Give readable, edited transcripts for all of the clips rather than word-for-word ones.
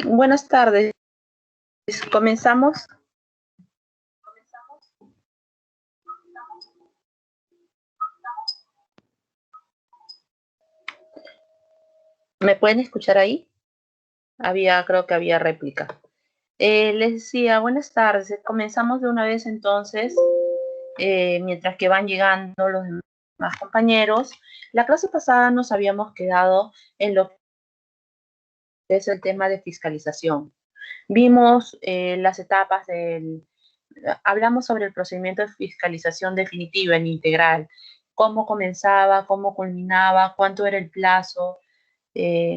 Buenas tardes. Comenzamos. ¿Me pueden escuchar ahí? Creo que había réplica. Les decía, buenas tardes. Comenzamos de una vez entonces, mientras que van llegando los demás compañeros. La clase pasada nos habíamos quedado en lo que es el tema de fiscalización. Vimos las etapas hablamos sobre el procedimiento de fiscalización definitiva en integral, cómo comenzaba, cómo culminaba, cuánto era el plazo,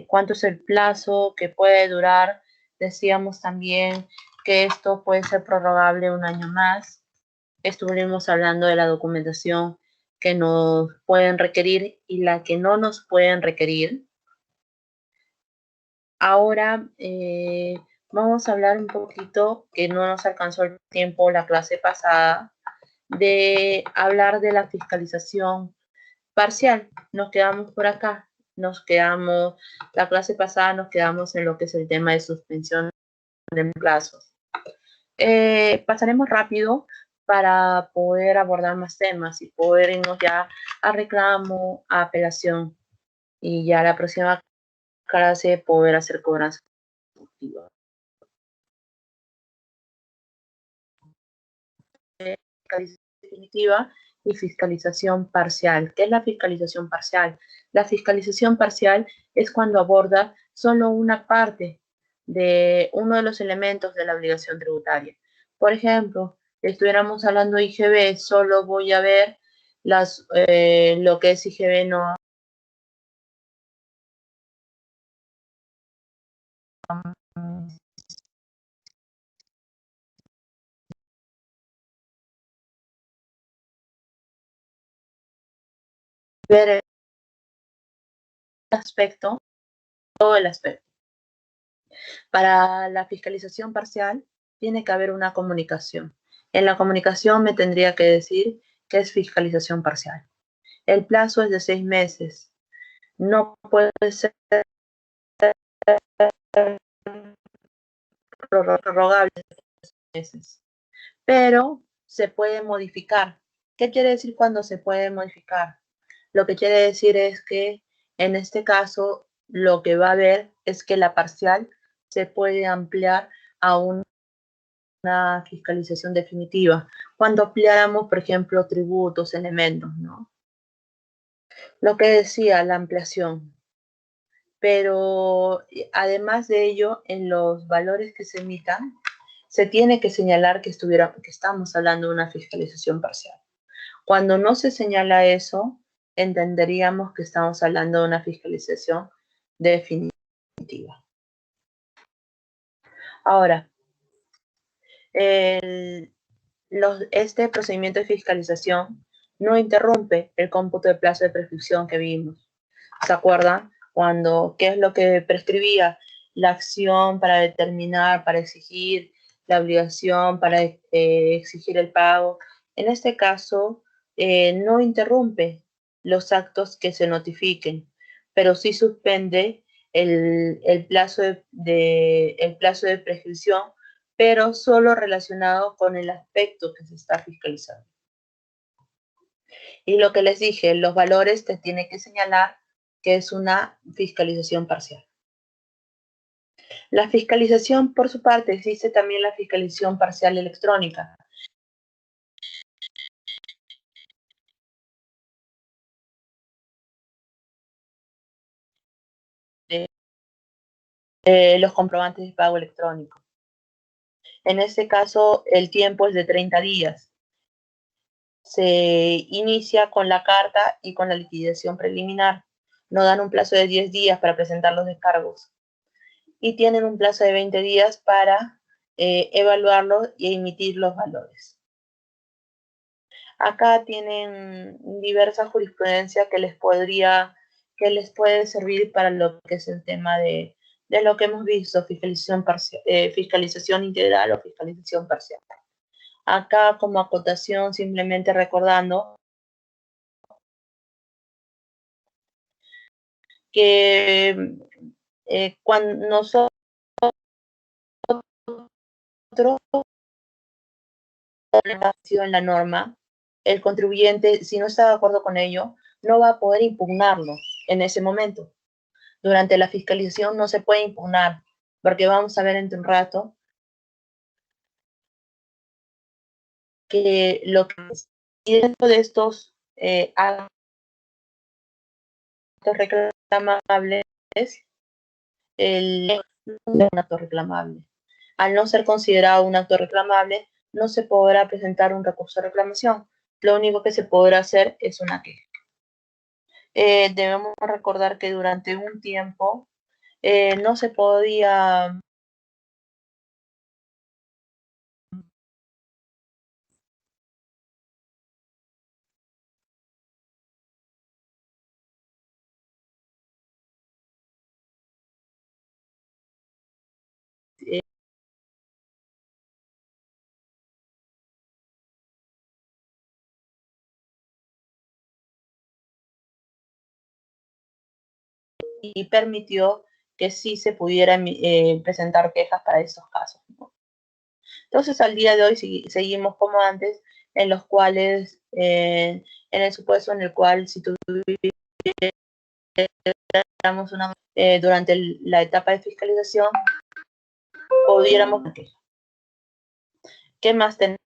cuánto es el plazo que puede durar. Decíamos también que esto puede ser prorrogable un año más. Estuvimos hablando de la documentación que nos pueden requerir y la que no nos pueden requerir. Ahora vamos a hablar un poquito, que no nos alcanzó el tiempo la clase pasada, de hablar de la fiscalización parcial. Nos quedamos por acá, la clase pasada nos quedamos en lo que es el tema de suspensión de plazos. Pasaremos rápido para poder abordar más temas y poder irnos ya a reclamo, a apelación, y ya la próxima clase poder hacer cobranza efectiva. Definitiva y fiscalización parcial. ¿Qué es la fiscalización parcial? La fiscalización parcial es cuando aborda solo una parte de uno de los elementos de la obligación tributaria. Por ejemplo, estuviéramos hablando de IGB, solo voy a ver lo que es IGB no ver el aspecto, todo el aspecto. Para la fiscalización parcial tiene que haber una comunicación. En la comunicación me tendría que decir que es fiscalización parcial. El plazo es de 6 meses. No puede ser prorrogable de 6 meses, pero se puede modificar. ¿Qué quiere decir cuando se puede modificar? Lo que quiere decir es que en este caso lo que va a haber es que la parcial se puede ampliar a una fiscalización definitiva. Cuando ampliáramos, por ejemplo, tributos, elementos, ¿no? Lo que decía la ampliación. Pero además de ello, en los valores que se emitan, se tiene que señalar que estamos hablando de una fiscalización parcial. Cuando no se señala eso, entenderíamos que estamos hablando de una fiscalización definitiva. Ahora, este procedimiento de fiscalización no interrumpe el cómputo de plazo de prescripción que vimos. ¿Se acuerdan? ¿Qué es lo que prescribía? La acción para determinar, para exigir, la obligación para exigir el pago. En este caso, no interrumpe los actos que se notifiquen, pero sí suspende el plazo de prescripción, pero solo relacionado con el aspecto que se está fiscalizando. Y lo que les dije, los valores te tiene que señalar que es una fiscalización parcial. La fiscalización, por su parte, existe también la fiscalización parcial electrónica. Los comprobantes de pago electrónico. En este caso, el tiempo es de 30 días. Se inicia con la carta y con la liquidación preliminar. No dan un plazo de 10 días para presentar los descargos. Y tienen un plazo de 20 días para evaluarlo y emitir los valores. Acá tienen diversa jurisprudencia que les puede servir para lo que es el tema de lo que hemos visto, fiscalización integral o fiscalización parcial. Acá como acotación, simplemente recordando que cuando nosotros otro en la norma, el contribuyente, si no está de acuerdo con ello, no va a poder impugnarlo en ese momento. Durante la fiscalización no se puede impugnar, porque vamos a ver entre un rato que lo que dentro de estos actos reclamables, un acto reclamable. Al no ser considerado un acto reclamable, no se podrá presentar un recurso de reclamación. Lo único que se podrá hacer es una queja. Debemos recordar que durante un tiempo no se podía y permitió que sí se pudieran presentar quejas para esos casos, ¿no? Entonces, al día de hoy seguimos como antes, en los cuales, en el supuesto en el cual si tuviéramos durante la etapa de fiscalización, pudiéramos queja. ¿Qué más tenemos?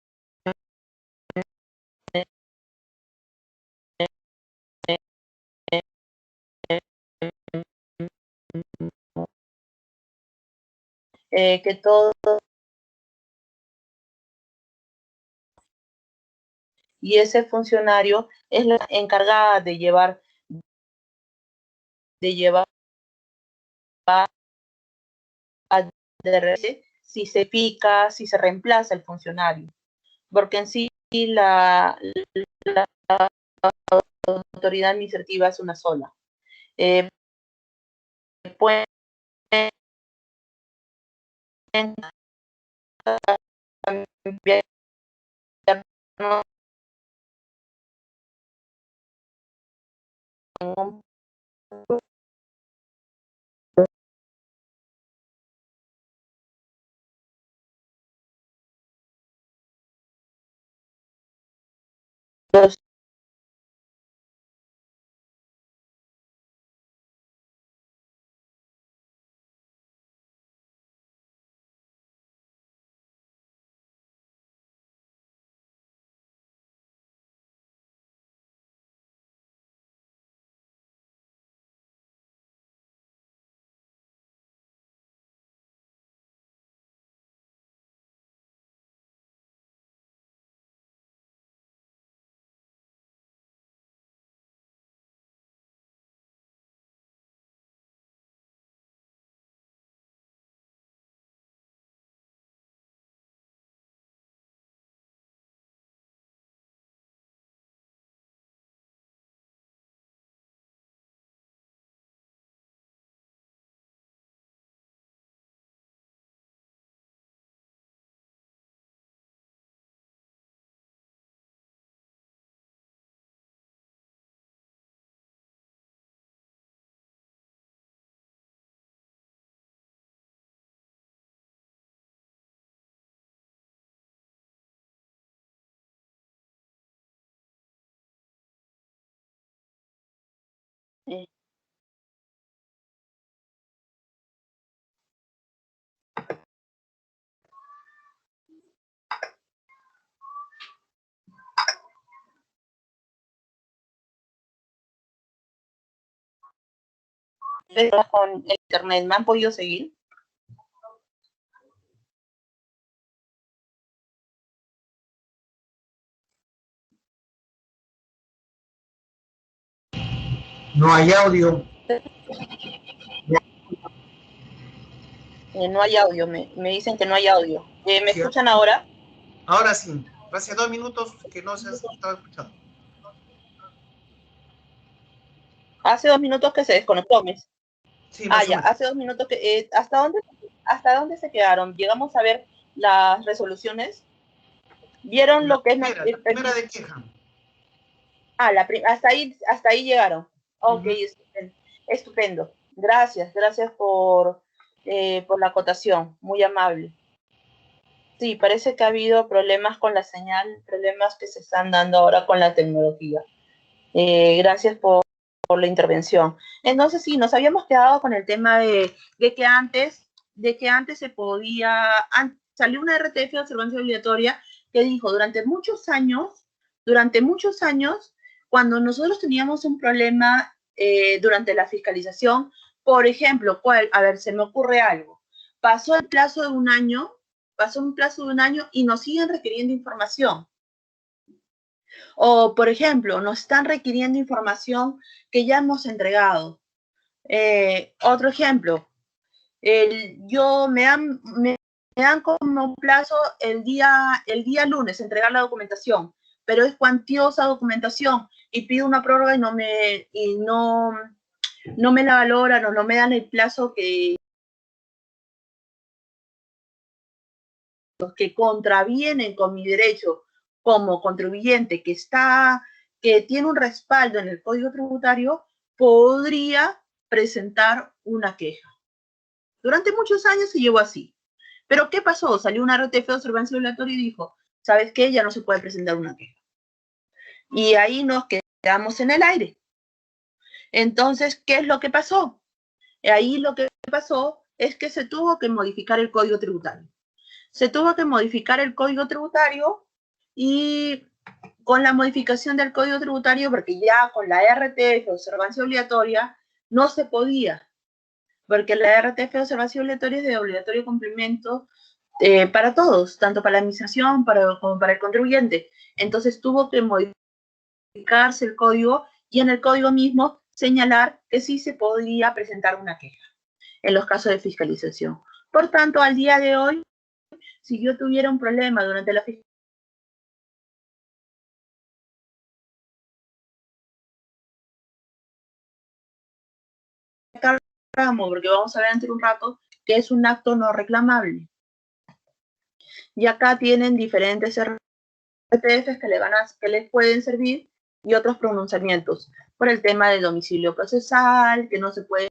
Que todo y ese funcionario es la encargada de llevar a si se pica, si se reemplaza el funcionario, porque en sí la autoridad administrativa es una sola. Pueden cambiar con el internet. ¿Me han podido seguir? No hay audio. No hay audio, me dicen que no hay audio. ¿Me Sí, escuchan ahora? ahora sí. Hace 2 minutos que no se estaba escuchando. Hace 2 minutos que se desconectó. Sí, más o Ya, menos. hace 2 minutos que... ¿hasta dónde se quedaron? Llegamos a ver las resoluciones. ¿Vieron lo que es... La primera de queja. hasta ahí llegaron. Ok, estupendo. Gracias por la acotación, muy amable. Sí, parece que ha habido problemas con la señal, problemas que se están dando ahora con la tecnología. Gracias por la intervención. Entonces, sí, nos habíamos quedado con el tema de que antes se podía, salió una RTF de observancia obligatoria que dijo durante muchos años, cuando nosotros teníamos un problema durante la fiscalización, por ejemplo, a ver, se me ocurre algo, pasó un plazo de un año y nos siguen requiriendo información. O, por ejemplo, nos están requiriendo información que ya hemos entregado. Otro ejemplo, me dan como plazo el día lunes entregar la documentación, pero es cuantiosa documentación y pido una prórroga y no me la valoran o no me dan el plazo que contravienen con mi derecho como contribuyente que tiene un respaldo en el Código Tributario, podría presentar una queja. Durante muchos años se llevó así. Pero ¿qué pasó? Salió una RTF de observancia obligatoria y dijo, ¿sabes qué? Ya no se puede presentar una queja. Y ahí nos quedamos en el aire. Entonces, ¿qué es lo que pasó? Ahí lo que pasó es que se tuvo que modificar el Código Tributario. Se tuvo que modificar el Código Tributario y con la modificación del Código Tributario, porque ya con la RTF, observancia obligatoria, no se podía, porque la RTF de observancia obligatoria es de obligatorio cumplimiento para todos, tanto para la administración como para el contribuyente. Entonces tuvo que modificarse el código y en el código mismo señalar que sí se podría presentar una queja en los casos de fiscalización. Por tanto, al día de hoy, si yo tuviera un problema durante la fiscalización, porque vamos a ver dentro de un rato que es un acto no reclamable. Y acá tienen diferentes RTFs que les pueden servir y otros pronunciamientos por el tema del domicilio procesal, que no se puede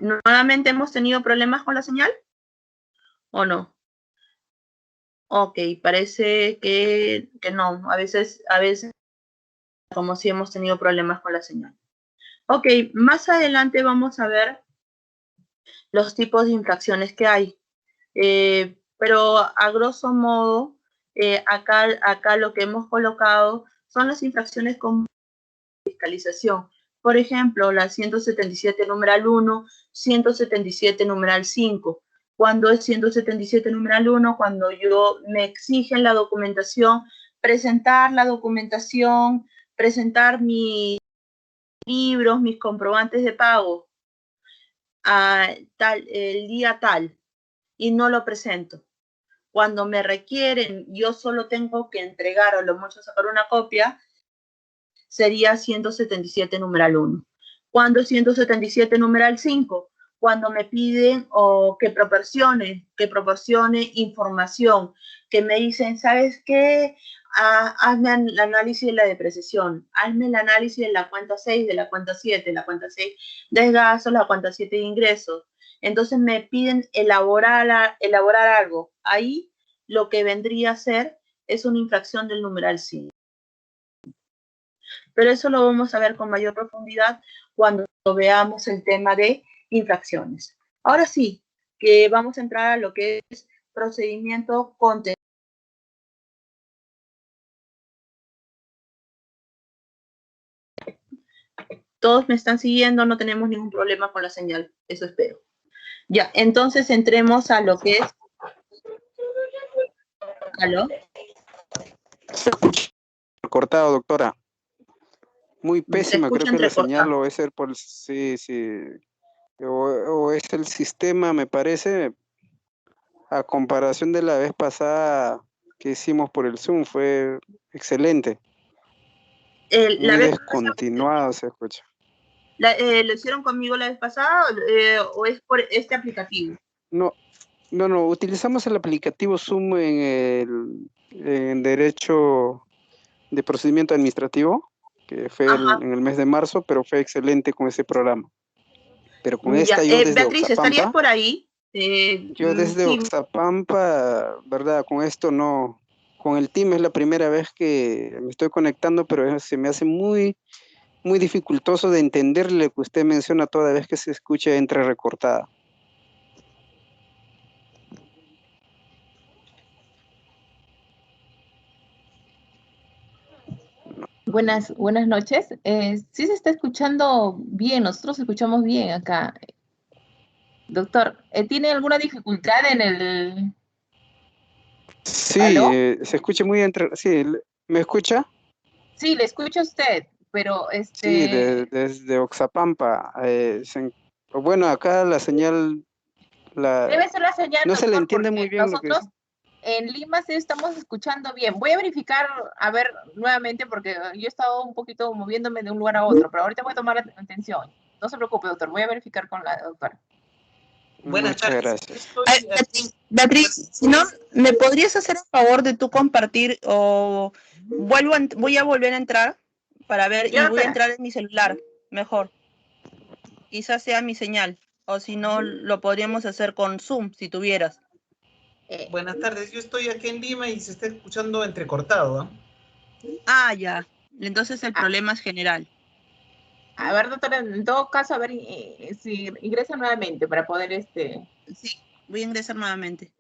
nuevamente hemos tenido problemas con la señal, ¿o no? Ok, parece que no, a veces, como si hemos tenido problemas con la señal. Ok, más adelante vamos a ver los tipos de infracciones que hay. Pero a grosso modo, acá lo que hemos colocado son las infracciones con fiscalización. Por ejemplo, la 177 numeral 1, 177 numeral 5. Cuando es 177 numeral 1, cuando me exigen la documentación, presentar la documentación, presentar mis libros, mis comprobantes de pago el día tal, y no lo presento. Cuando me requieren, yo solo tengo que entregar o lo mucho sacar una copia, sería 177 numeral 1. Cuando 177 numeral 5, cuando me piden que proporcione información, que me dicen, ¿sabes qué? Hazme el análisis de la depreciación, hazme el análisis de la cuenta 6, de la cuenta 7, la cuenta 6 de gastos, la cuenta 7 de ingresos. Entonces me piden elaborar algo. Ahí lo que vendría a ser es una infracción del numeral 5. Pero eso lo vamos a ver con mayor profundidad cuando veamos el tema de infracciones. Ahora sí, que vamos a entrar a lo que es procedimiento contencioso. Todos me están siguiendo, no tenemos ningún problema con la señal, eso espero. Ya, entonces entremos a lo que es... ¿Aló? Se escucha cortado, doctora. Muy pésima, creo que la señal o es por sí, o es el sistema, me parece, a comparación de la vez pasada que hicimos por el Zoom, fue excelente. Muy descontinuado se escucha. ¿Lo hicieron conmigo la vez pasada o es por este aplicativo? No, utilizamos el aplicativo Zoom en Derecho de Procedimiento Administrativo, que fue en el mes de marzo, pero fue excelente con ese programa. Pero con esta yo desde Beatriz, ¿estarías Oxapampa, por ahí? yo desde Sí. Oxapampa, ¿verdad? Con esto no, con el team es la primera vez que me estoy conectando, pero se me hace muy, muy dificultoso de entenderle lo que usted menciona toda vez que se escucha entre recortada. Buenas noches. Sí se está escuchando bien, nosotros escuchamos bien acá. Doctor, ¿tiene alguna dificultad en el... Sí, ¿Aló? se escucha muy entre... Sí, ¿me escucha? Sí, le escucha usted, pero Sí, desde Oxapampa. Bueno, acá la señal... debe ser la señal, no se le doctor, entiende muy porque bien lo que nosotros dice. en Lima sí estamos escuchando bien. Voy a verificar, a ver, nuevamente, porque yo he estado un poquito moviéndome de un lugar a otro, pero ahorita voy a tomar atención. No se preocupe, doctor, voy a verificar con la doctora. Buenas Muchas tardes. gracias. Beatriz, si no, ¿me podrías hacer el favor de tú compartir o voy a volver a entrar para ver y voy a entrar en mi celular, mejor. Quizás sea mi señal, o si no, lo podríamos hacer con Zoom, si tuvieras. Buenas tardes, yo estoy aquí en Lima y se está escuchando entrecortado. Ya. Entonces el problema es general. A ver, doctora, en todo caso, a ver si ingresa nuevamente para poder Sí, voy a ingresar nuevamente.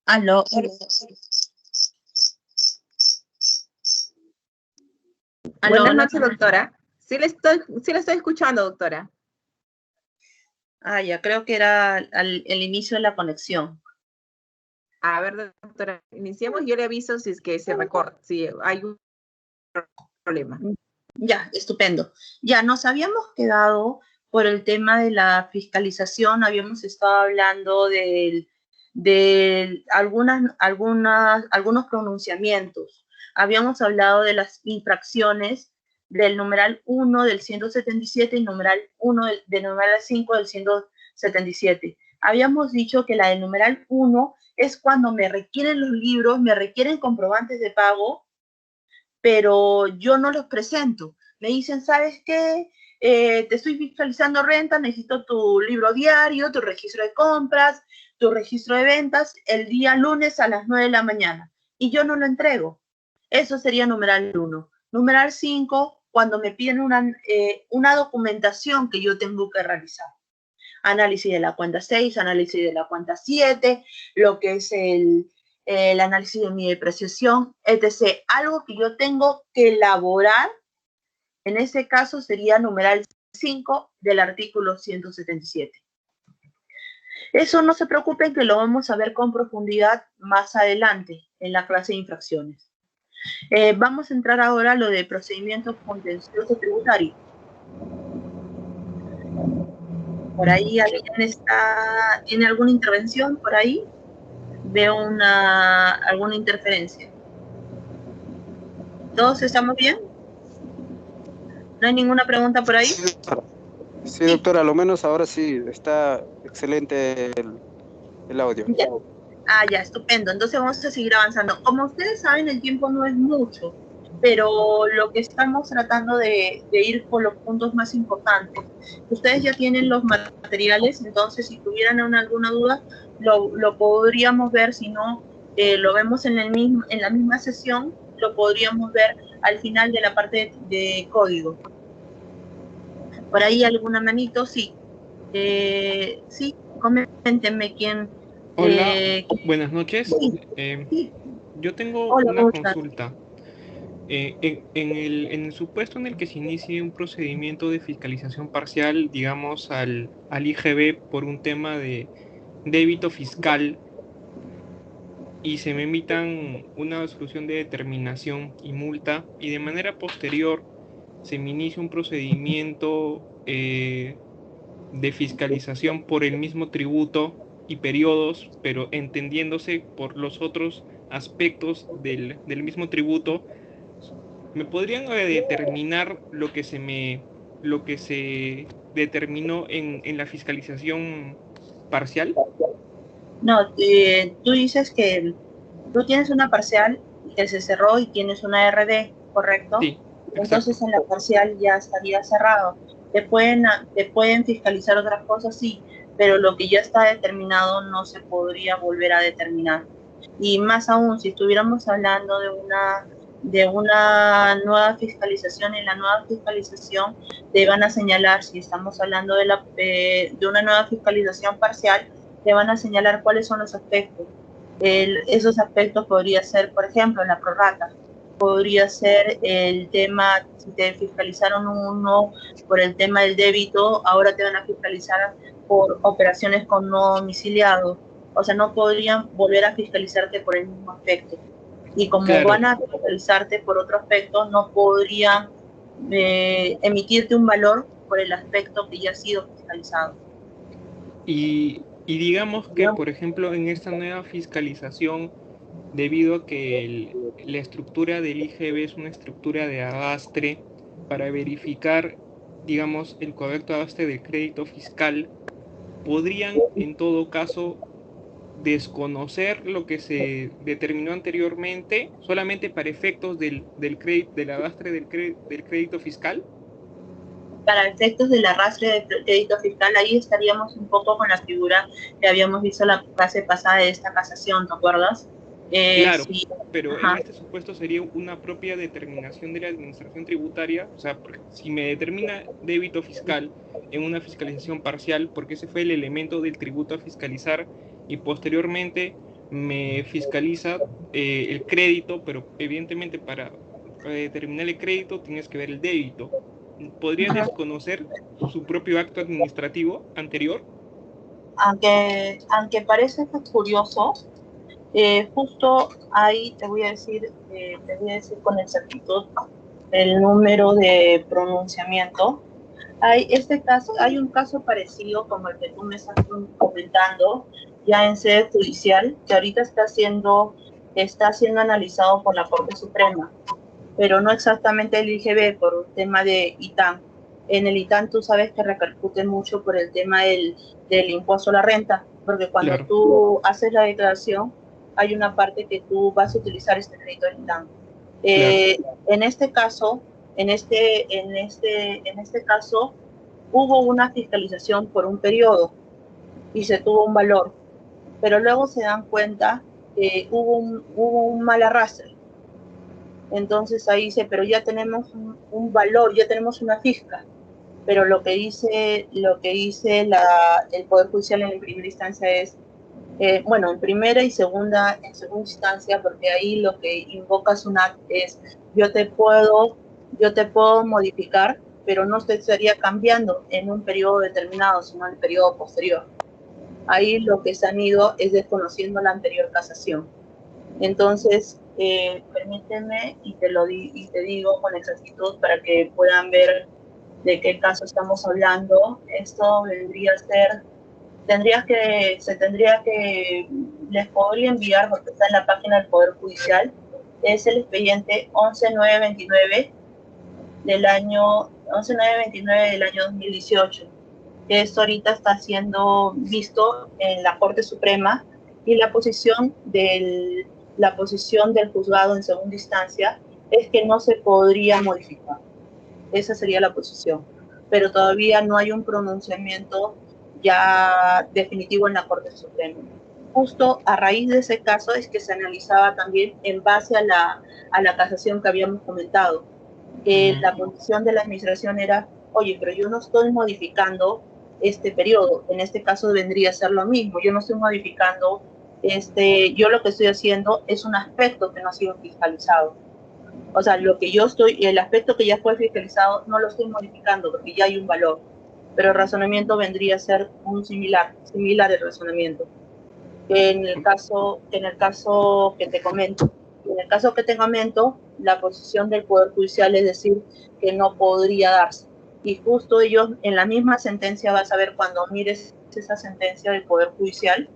Aló. Buenas noches, doctora. Sí le estoy escuchando, doctora. Ya, creo que era el inicio de la conexión. A ver, doctora, iniciemos. Yo le aviso si es que se recorta, si hay un problema. Ya, estupendo. Ya, nos habíamos quedado por el tema de la fiscalización, habíamos estado hablando del de algunos pronunciamientos. Habíamos hablado de las infracciones del numeral 1 del 177 y numeral 1 del numeral 5 del 177. Habíamos dicho que la del numeral 1 es cuando me requieren los libros, me requieren comprobantes de pago, pero yo no los presento. Me dicen, ¿sabes qué? Te estoy fiscalizando renta, necesito tu libro diario, tu registro de compras, tu registro de ventas el día lunes a las 9 de la mañana. Y yo no lo entrego. Eso sería numeral 1. Numeral 5, cuando me piden una documentación que yo tengo que realizar. Análisis de la cuenta 6, análisis de la cuenta 7, lo que es el análisis de mi depreciación, etc. Algo que yo tengo que elaborar, en ese caso sería numeral 5 del artículo 177. Eso no se preocupen, que lo vamos a ver con profundidad más adelante en la clase de infracciones. Vamos a entrar ahora a lo de procedimiento contencioso tributario. Por ahí alguien tiene alguna intervención por ahí. Veo alguna interferencia. ¿Todos estamos bien? ¿No hay ninguna pregunta por ahí? Sí, doctora, a lo menos ahora sí está excelente el audio. ¿Ya? Ya, estupendo. Entonces vamos a seguir avanzando. Como ustedes saben, el tiempo no es mucho, pero lo que estamos tratando de ir por los puntos más importantes. Ustedes ya tienen los materiales, entonces si tuvieran alguna duda, lo podríamos ver. Si no, lo vemos en la misma sesión, lo podríamos ver al final de la parte de código. ¿Por ahí alguna manito? Sí. Sí, coméntenme quién. Hola, buenas noches. Sí, sí. Yo tengo una consulta. En el supuesto en el que se inicie un procedimiento de fiscalización parcial, digamos, al IGB por un tema de débito fiscal, y se me emitan una solución de determinación y multa, y de manera posterior se me inicia un procedimiento de fiscalización por el mismo tributo y periodos, pero entendiéndose por los otros aspectos del mismo tributo, ¿me podrían determinar lo que se determinó en la fiscalización parcial? No, tú dices que tú tienes una parcial que se cerró y tienes una RD, ¿correcto? Sí, exacto. Entonces en la parcial ya estaría cerrado. Te pueden fiscalizar otras cosas, sí, pero lo que ya está determinado no se podría volver a determinar. Y más aún, si estuviéramos hablando de una nueva fiscalización, en la nueva fiscalización te van a señalar, si estamos hablando de una nueva fiscalización parcial, te van a señalar cuáles son los aspectos. Esos aspectos podría ser, por ejemplo, la prorrata, podría ser el tema, si te fiscalizaron uno por el tema del débito, ahora te van a fiscalizar por operaciones con no domiciliado. O sea, no podrían volver a fiscalizarte por el mismo aspecto. Y como claro, van a fiscalizarte por otro aspecto, no podrían emitirte un valor por el aspecto que ya ha sido fiscalizado. Y digamos que, por ejemplo, en esta nueva fiscalización, debido a que la estructura del IGB es una estructura de arrastre, para verificar, digamos, el correcto arrastre del crédito fiscal, podrían, en todo caso, desconocer lo que se determinó anteriormente solamente para efectos del arrastre del crédito fiscal. Para efectos del arrastre del crédito fiscal, ahí estaríamos un poco con la figura que habíamos visto la clase pasada de esta casación, ¿te acuerdas? Claro, sí, pero en este supuesto sería una propia determinación de la administración tributaria. O sea, si me determina débito fiscal en una fiscalización parcial, porque ese fue el elemento del tributo a fiscalizar, y posteriormente me fiscaliza el crédito, pero evidentemente para determinar el crédito tienes que ver el débito. ¿Podría desconocer su propio acto administrativo anterior? Aunque parece curioso, justo ahí te voy a decir con exactitud el número de pronunciamiento. Hay un caso parecido como el que tú me estás comentando, ya en sede judicial, que ahorita está siendo analizado por la Corte Suprema, pero no exactamente el IGB por un tema de ITAM. En el ITAM tú sabes que repercute mucho por el tema del impuesto a la renta, porque cuando tú haces la declaración hay una parte que tú vas a utilizar este crédito del ITAM. En este caso, hubo una fiscalización por un periodo y se tuvo un valor, pero luego se dan cuenta que hubo un mal arrastre. Entonces ahí dice, pero ya tenemos un valor, ya tenemos una fiscal, pero lo que dice el Poder Judicial en primera instancia es, bueno, en primera y segunda instancia, porque ahí lo que invoca SUNAT es, yo te puedo modificar, pero no te estaría cambiando en un periodo determinado, sino en el periodo posterior. Ahí lo que se han ido es desconociendo la anterior casación. Entonces, permíteme y te digo con exactitud para que puedan ver de qué caso estamos hablando. Esto vendría a ser, les podría enviar, porque está en la página del Poder Judicial, es el expediente 11929 del año 2018. Esto ahorita está siendo visto en la Corte Suprema y la posición del juzgado en segunda instancia es que no se podría modificar. Esa sería la posición. Pero todavía no hay un pronunciamiento ya definitivo en la Corte Suprema. Justo a raíz de ese caso es que se analizaba también en base a la casación que habíamos comentado. La posición de la administración era, oye, pero yo no estoy modificando este periodo, en este caso vendría a ser lo mismo, yo no estoy modificando, yo lo que estoy haciendo es un aspecto que no ha sido fiscalizado. O sea, el aspecto que ya fue fiscalizado no lo estoy modificando porque ya hay un valor, pero el razonamiento vendría a ser un similar el razonamiento. En el caso que te comento, la posición del Poder Judicial es decir que no podría darse. Y justo ellos, en la misma sentencia, vas a ver cuando mires esa sentencia del Poder Judicial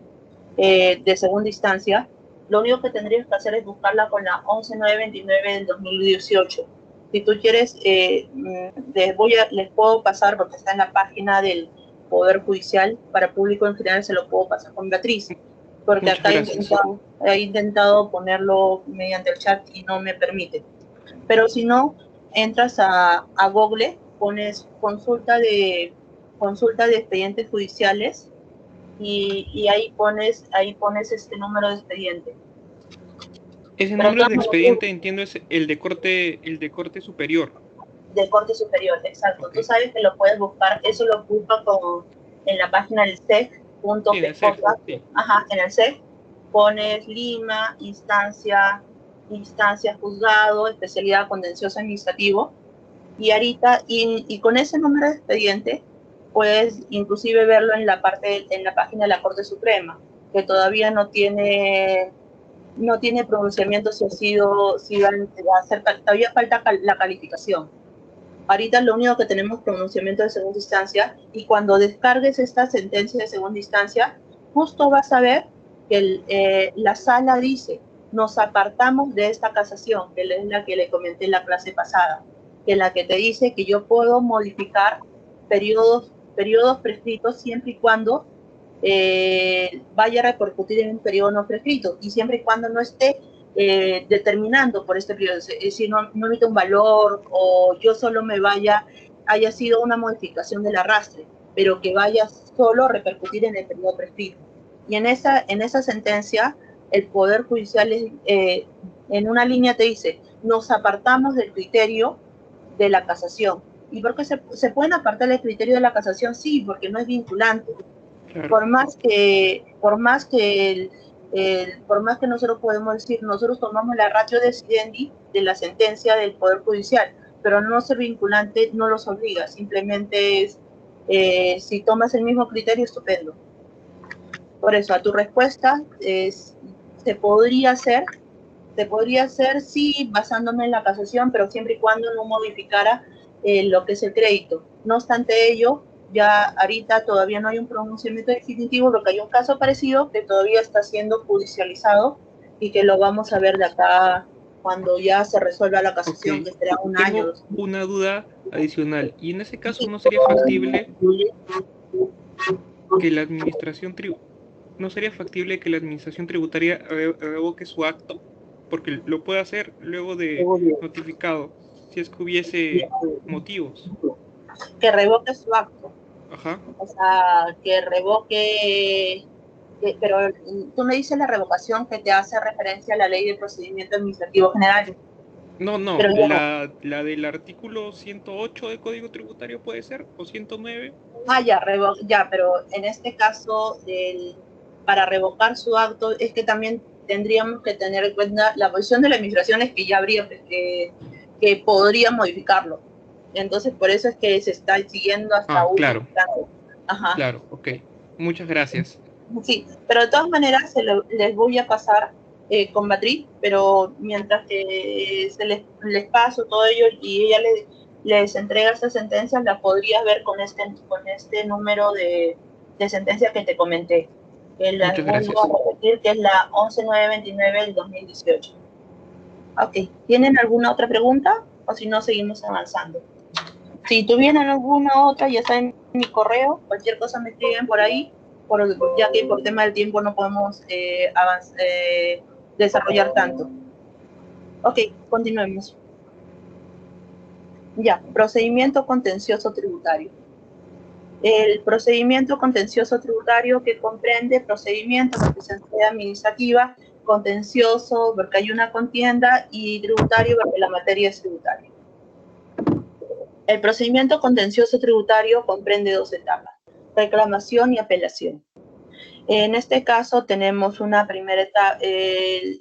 de segunda instancia, lo único que tendrías que hacer es buscarla con la 11929 del 2018. Si tú quieres, les puedo pasar, porque está en la página del Poder Judicial, para público en general se lo puedo pasar con Beatriz, porque acá he intentado ponerlo mediante el chat y no me permite. Pero si no, entras a Google, pones consulta de expedientes judiciales y ahí pones este número de expediente. Ese número de expediente, entiendo, es el de corte superior. De corte superior, exacto. Okay. Tú sabes que lo puedes buscar, eso lo busca en la página del SEC.pj. Sí. Ajá, en el SEC pones Lima, instancia juzgado, especialidad contencioso administrativo, y ahorita, y con ese número de expediente, puedes inclusive verlo en la página de la Corte Suprema, que todavía no tiene pronunciamiento todavía falta la calificación. Ahorita lo único que tenemos pronunciamiento de segunda instancia, y cuando descargues esta sentencia de segunda instancia, justo vas a ver que la sala dice, nos apartamos de esta casación, que es la que le comenté en la clase pasada, que es la que te dice que yo puedo modificar periodos prescritos siempre y cuando vaya a repercutir en un periodo no prescrito, y siempre y cuando no esté determinando por este periodo, es decir, no emite un valor, o yo solo haya sido una modificación del arrastre, pero que vaya solo a repercutir en el periodo prescrito. Y en esa sentencia, el Poder Judicial en una línea te dice, nos apartamos del criterio de la casación. ¿Y por qué se pueden apartar del criterio de la casación? Sí, porque no es vinculante. Por más que nosotros podemos decir, nosotros tomamos la ratio decidendi de la sentencia del Poder Judicial, pero no ser vinculante no los obliga, simplemente es, si tomas el mismo criterio, estupendo. Por eso, a tu respuesta, se podría hacer, sí, basándome en la casación, pero siempre y cuando no modificara lo que es el crédito. No obstante ello, Ya ahorita todavía no hay un pronunciamiento definitivo, porque hay un caso parecido que todavía está siendo judicializado y que lo vamos a ver de acá cuando ya se resuelva la casación, que será un año. Tengo una duda adicional, y en ese caso no sería factible que la administración tributaria revoque su acto, porque lo puede hacer luego de notificado, si es que hubiese motivos. Que revoque su acto. Ajá. O sea, que revoque, pero tú me dices la revocación que te hace referencia a la Ley de Procedimiento Administrativo General. No, pero la del artículo 108 del Código Tributario puede ser, o 109. Ya, pero en este caso, para revocar su acto, es que también tendríamos que tener en cuenta la posición de la administración, es que ya habría que podría modificarlo. Entonces, por eso es que se está siguiendo hasta Claro. Ajá. Claro, ok. Muchas gracias. Sí, pero de todas maneras les voy a pasar con Beatriz, pero mientras que les paso todo ello y ella les entrega estas sentencias, las podrías ver con este número de sentencia que te comenté. Que las vuelvo a repetir, que es la 11929 del 2018. Ok, ¿tienen alguna otra pregunta? O si no, seguimos avanzando. Si tuvieran alguna otra, ya está en mi correo, cualquier cosa me escriben por ahí, ya que por tema del tiempo no podemos desarrollar tanto. Ok, continuemos. Ya, procedimiento contencioso tributario. El procedimiento contencioso tributario que comprende procedimiento de representación administrativa, contencioso, porque hay una contienda, y tributario, porque la materia es tributaria. El procedimiento contencioso tributario comprende dos etapas: reclamación y apelación. En este caso tenemos una primera etapa,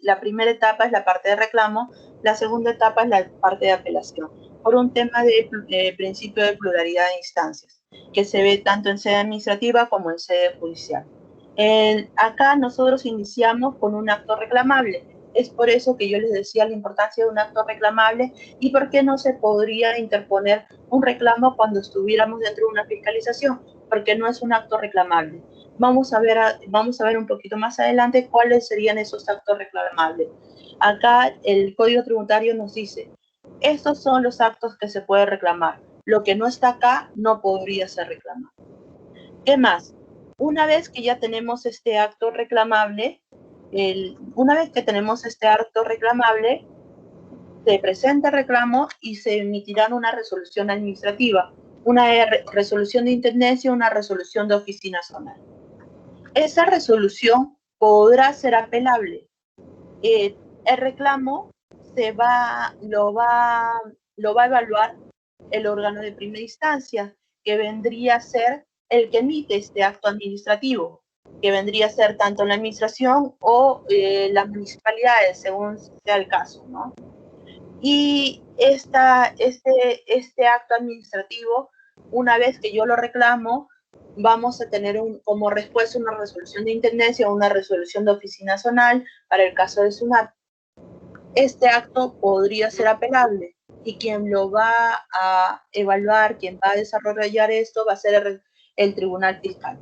la primera etapa es la parte de reclamo, la segunda etapa es la parte de apelación, por un tema de principio de pluralidad de instancias, que se ve tanto en sede administrativa como en sede judicial. Acá nosotros iniciamos con un acto reclamable. Es por eso que yo les decía la importancia de un acto reclamable y por qué no se podría interponer un reclamo cuando estuviéramos dentro de una fiscalización, porque no es un acto reclamable. Vamos a ver un poquito más adelante cuáles serían esos actos reclamables. Acá el Código Tributario nos dice, estos son los actos que se puede reclamar. Lo que no está acá no podría ser reclamado. ¿Qué más? Una vez que ya tenemos este acto reclamable, se presenta el reclamo y se emitirá una resolución administrativa, una resolución de intendencia, una resolución de oficina zonal. Esa resolución podrá ser apelable. El reclamo lo va a evaluar el órgano de primera instancia, que vendría a ser el que emite este acto administrativo, que vendría a ser tanto la administración o las municipalidades, según sea el caso, ¿no? Y este acto administrativo, una vez que yo lo reclamo, vamos a tener como respuesta una resolución de intendencia o una resolución de oficina zonal para el caso de SUNAT. Este acto podría ser apelable y quien lo va a evaluar, quien va a desarrollar esto, va a ser el Tribunal Fiscal.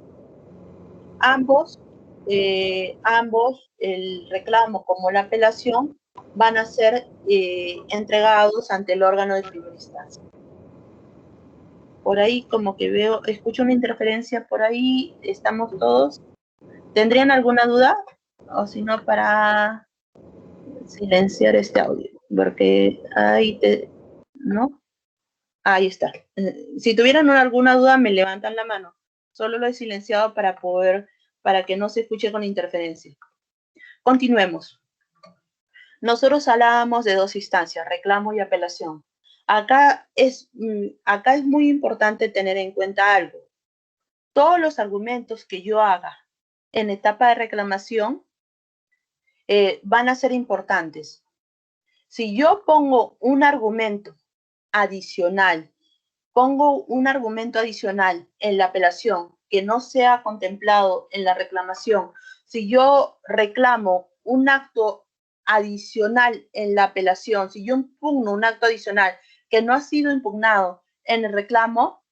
Ambos, el reclamo como la apelación, van a ser entregados ante el órgano de primera instancia. Por ahí como que escucho una interferencia por ahí, estamos todos. ¿Tendrían alguna duda? O si no, para silenciar este audio, porque ¿no? Ahí está. Si tuvieran alguna duda, me levantan la mano. Solo lo he silenciado para que no se escuche con interferencia. Continuemos. Nosotros hablábamos de dos instancias, reclamo y apelación. Acá es muy importante tener en cuenta algo. Todos los argumentos que yo haga en etapa de reclamación van a ser importantes. Si yo pongo un argumento adicional en la apelación que no sea contemplado en la reclamación, si yo reclamo un acto adicional en la apelación, si yo impugno un acto adicional que no ha sido impugnado en el reclamo,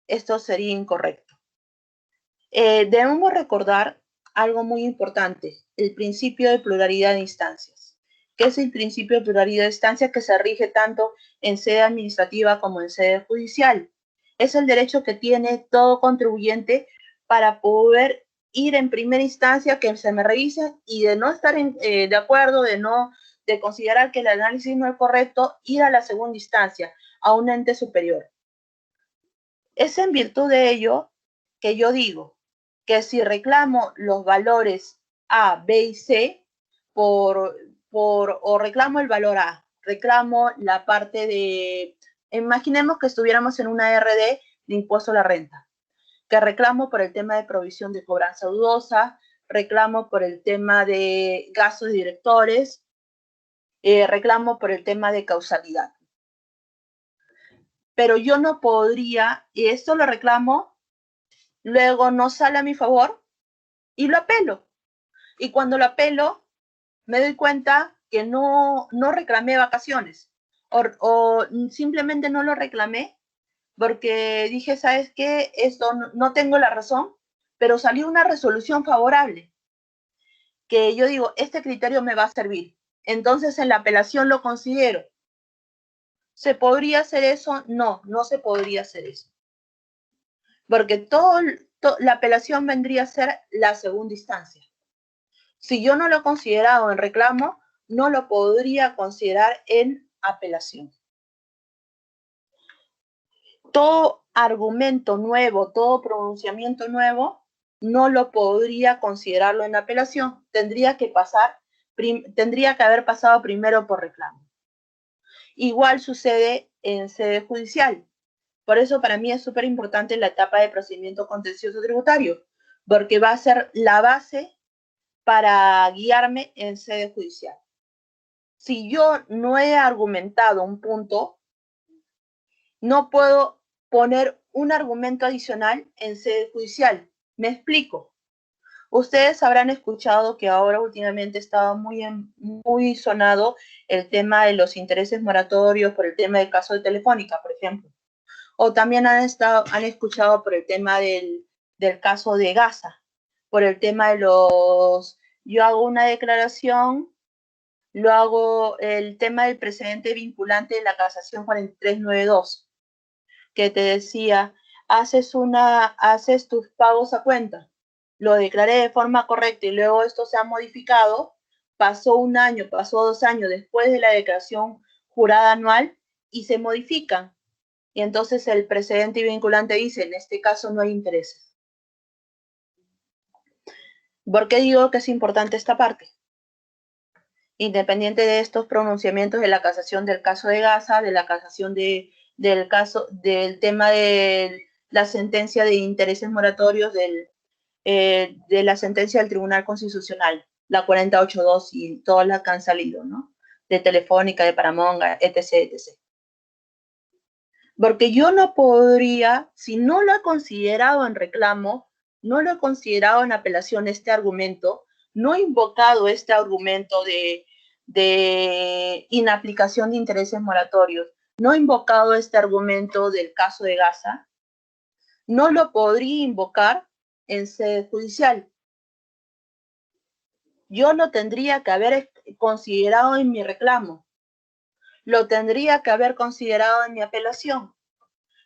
esto sería incorrecto. Debemos recordar algo muy importante, el principio de pluralidad de instancias. ¿Qué es el principio de pluralidad de instancias que se rige tanto en sede administrativa como en sede judicial? Es el derecho que tiene todo contribuyente para poder ir en primera instancia, que se me revise, y de no estar de acuerdo, de considerar que el análisis no es correcto, ir a la segunda instancia, a un ente superior. Es en virtud de ello que yo digo que si reclamo los valores A, B y C, o reclamo el valor A, reclamo la parte de, imaginemos que estuviéramos en una RD de impuesto a la renta, que reclamo por el tema de provisión de cobranza dudosa, reclamo por el tema de gastos de directores, reclamo por el tema de causalidad. Pero yo no podría, y esto lo reclamo, luego no sale a mi favor y lo apelo. Y cuando lo apelo, me doy cuenta que no reclamé vacaciones o simplemente no lo reclamé porque dije, ¿sabes qué? Esto no tengo la razón, pero salió una resolución favorable que yo digo, este criterio me va a servir. Entonces en la apelación lo considero. ¿Se podría hacer eso? No, no se podría hacer eso. Porque la apelación vendría a ser la segunda instancia. Si yo no lo he considerado en reclamo, no lo podría considerar en apelación. Todo argumento nuevo, todo pronunciamiento nuevo, no lo podría considerarlo en apelación. Tendría que haber pasado primero por reclamo. Igual sucede en sede judicial. Por eso para mí es súper importante la etapa de procedimiento contencioso tributario, porque va a ser la base para guiarme en sede judicial. Si yo no he argumentado un punto, no puedo poner un argumento adicional en sede judicial. Me explico. Ustedes habrán escuchado que ahora últimamente estaba muy sonado el tema de los intereses moratorios por el tema del caso de Telefónica, por ejemplo. O también han escuchado por el tema del caso de Gaza, por el tema de yo hago una declaración, lo hago el tema del precedente vinculante de la casación 4392, que te decía, haces tus pagos a cuenta, lo declaré de forma correcta y luego esto se ha modificado, pasó un año, pasó 2 años después de la declaración jurada anual y se modifican. Y entonces el precedente vinculante dice, en este caso no hay intereses. ¿Por qué digo que es importante esta parte? Independiente de estos pronunciamientos de la casación del caso de Gaza, de la casación del tema de la sentencia de intereses moratorios, de la sentencia del Tribunal Constitucional, la 48.2 y todas las que han salido, ¿no? De Telefónica, de Paramonga, etc., etc. Porque yo no podría, si no lo he considerado en reclamo, no lo he considerado en apelación este argumento, no he invocado este argumento de inaplicación de intereses moratorios, no he invocado este argumento del caso de Gaza, no lo podría invocar en sede judicial. Yo lo tendría que haber considerado en mi reclamo, lo tendría que haber considerado en mi apelación.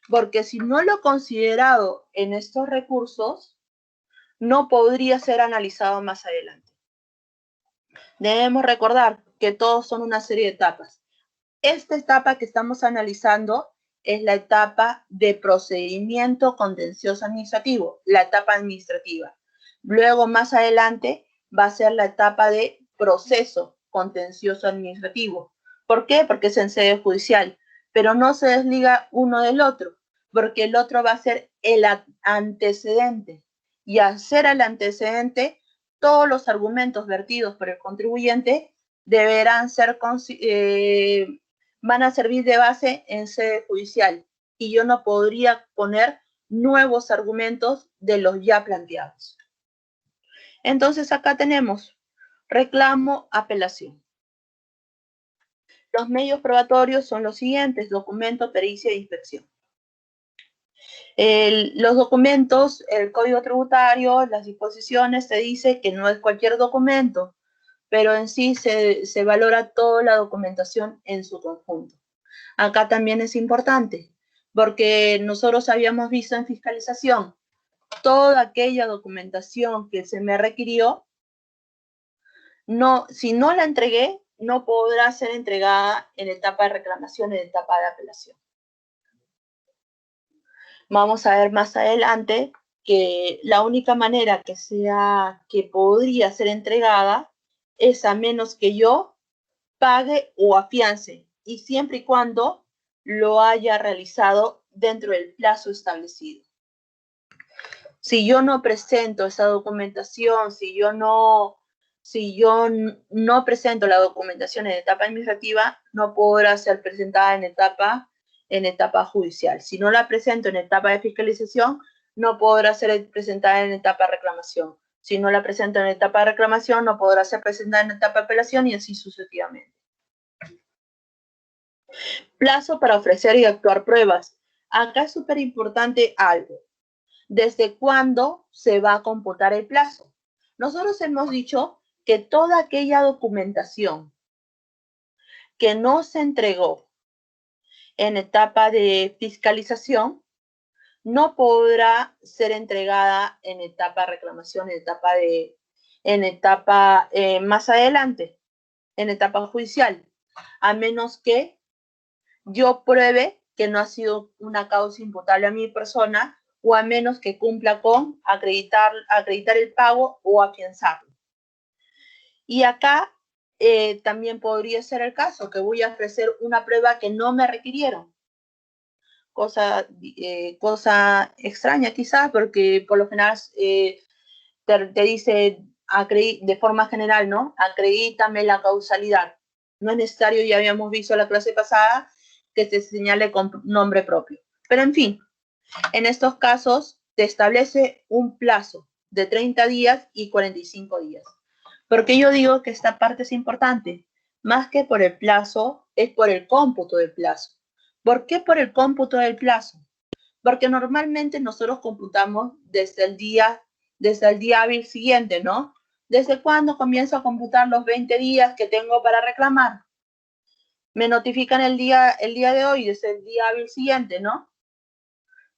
Porque si no lo he considerado en estos recursos, no podría ser analizado más adelante. Debemos recordar que todos son una serie de etapas. Esta etapa que estamos analizando es la etapa de procedimiento contencioso administrativo, la etapa administrativa. Luego, más adelante, va a ser la etapa de proceso contencioso administrativo. ¿Por qué? Porque es en sede judicial, pero no se desliga uno del otro, porque el otro va a ser el antecedente. Y al ser el antecedente, todos los argumentos vertidos por el contribuyente deberán ser van a servir de base en sede judicial y yo no podría poner nuevos argumentos de los ya planteados. Entonces acá tenemos reclamo, apelación. Los medios probatorios son los siguientes: documento, pericia e inspección. Los documentos, el Código Tributario, las disposiciones, te dice que no es cualquier documento, pero en sí se valora toda la documentación en su conjunto. Acá también es importante, porque nosotros habíamos visto en fiscalización toda aquella documentación que se me requirió, si no la entregué, no podrá ser entregada en etapa de reclamación, en etapa de apelación. Vamos a ver más adelante que la única manera que podría ser entregada es a menos que yo pague o afiance, y siempre y cuando lo haya realizado dentro del plazo establecido. Si yo no presento esa documentación, si yo no presento la documentación en etapa administrativa, no podrá ser presentada en etapa judicial. Si no la presento en etapa de fiscalización, no podrá ser presentada en etapa de reclamación. Si no la presento en etapa de reclamación, no podrá ser presentada en etapa de apelación, y así sucesivamente. Plazo para ofrecer y actuar pruebas. Acá es súper importante algo. ¿Desde cuándo se va a computar el plazo? Nosotros hemos dicho que toda aquella documentación que no se entregó en etapa de fiscalización no podrá ser entregada en etapa de reclamación, en etapa más adelante, en etapa judicial, a menos que yo pruebe que no ha sido una causa imputable a mi persona, o a menos que cumpla con acreditar el pago o afianzarlo. Y acá también podría ser el caso que voy a ofrecer una prueba que no me requirieron. Cosa extraña quizás, porque por lo general te dice de forma general, ¿no? Acredítame la causalidad. No es necesario, ya habíamos visto la clase pasada, que se señale con nombre propio. Pero en fin, en estos casos te establece un plazo de 30 días y 45 días. Porque yo digo que esta parte es importante, más que por el plazo, es por el cómputo del plazo. ¿Por qué por el cómputo del plazo? Porque normalmente nosotros computamos desde el día hábil siguiente, ¿no? ¿Desde cuándo comienzo a computar los 20 días que tengo para reclamar? Me notifican el día de hoy, desde el día hábil siguiente, ¿no?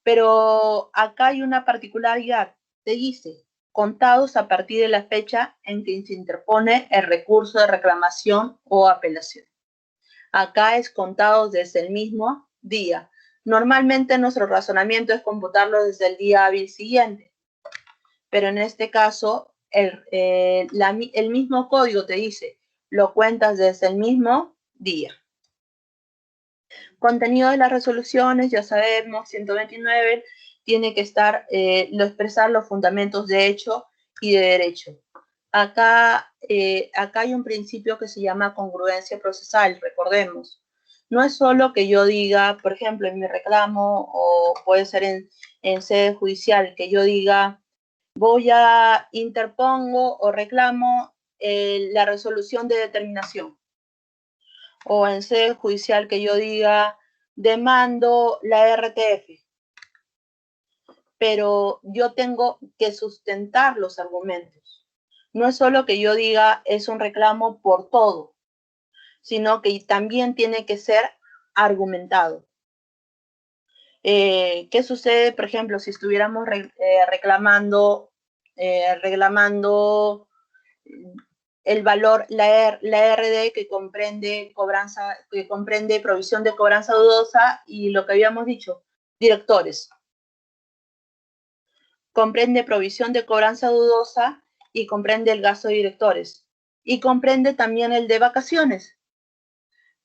Pero acá hay una particularidad. Te dice, contados a partir de la fecha en que se interpone el recurso de reclamación o apelación. Acá es contados desde el mismo día. Normalmente nuestro razonamiento es computarlo desde el día hábil siguiente, pero en este caso el mismo código te dice, lo cuentas desde el mismo día. Contenido de las resoluciones, ya sabemos, 129, tiene que estar, expresar los fundamentos de hecho y de derecho. Acá hay un principio que se llama congruencia procesal, recordemos. No es solo que yo diga, por ejemplo, en mi reclamo, o puede ser en sede judicial, que yo diga, interpongo o reclamo la resolución de determinación. O en sede judicial que yo diga, demando la RTF. Pero yo tengo que sustentar los argumentos. No es solo que yo diga es un reclamo por todo, sino que también tiene que ser argumentado. ¿Qué sucede, por ejemplo, si estuviéramos reclamando el valor, la RD que comprende provisión de cobranza dudosa, y lo que habíamos dicho, directores? Comprende provisión de cobranza dudosa y comprende el gasto de directores. Y comprende también el de vacaciones.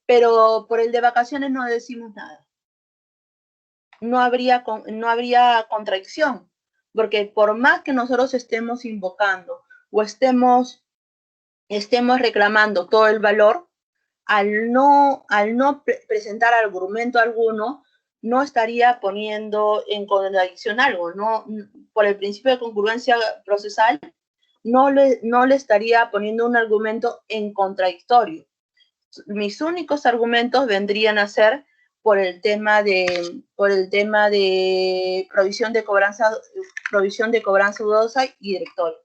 Pero por el de vacaciones no decimos nada. No habría contradicción, porque por más que nosotros estemos invocando o estemos reclamando todo el valor, al no presentar argumento alguno, no estaría poniendo en contradicción algo, ¿no? Por el principio de congruencia procesal, no le estaría poniendo un argumento en contradictorio. Mis únicos argumentos vendrían a ser por el tema de provisión de cobranza dudosa y directorio.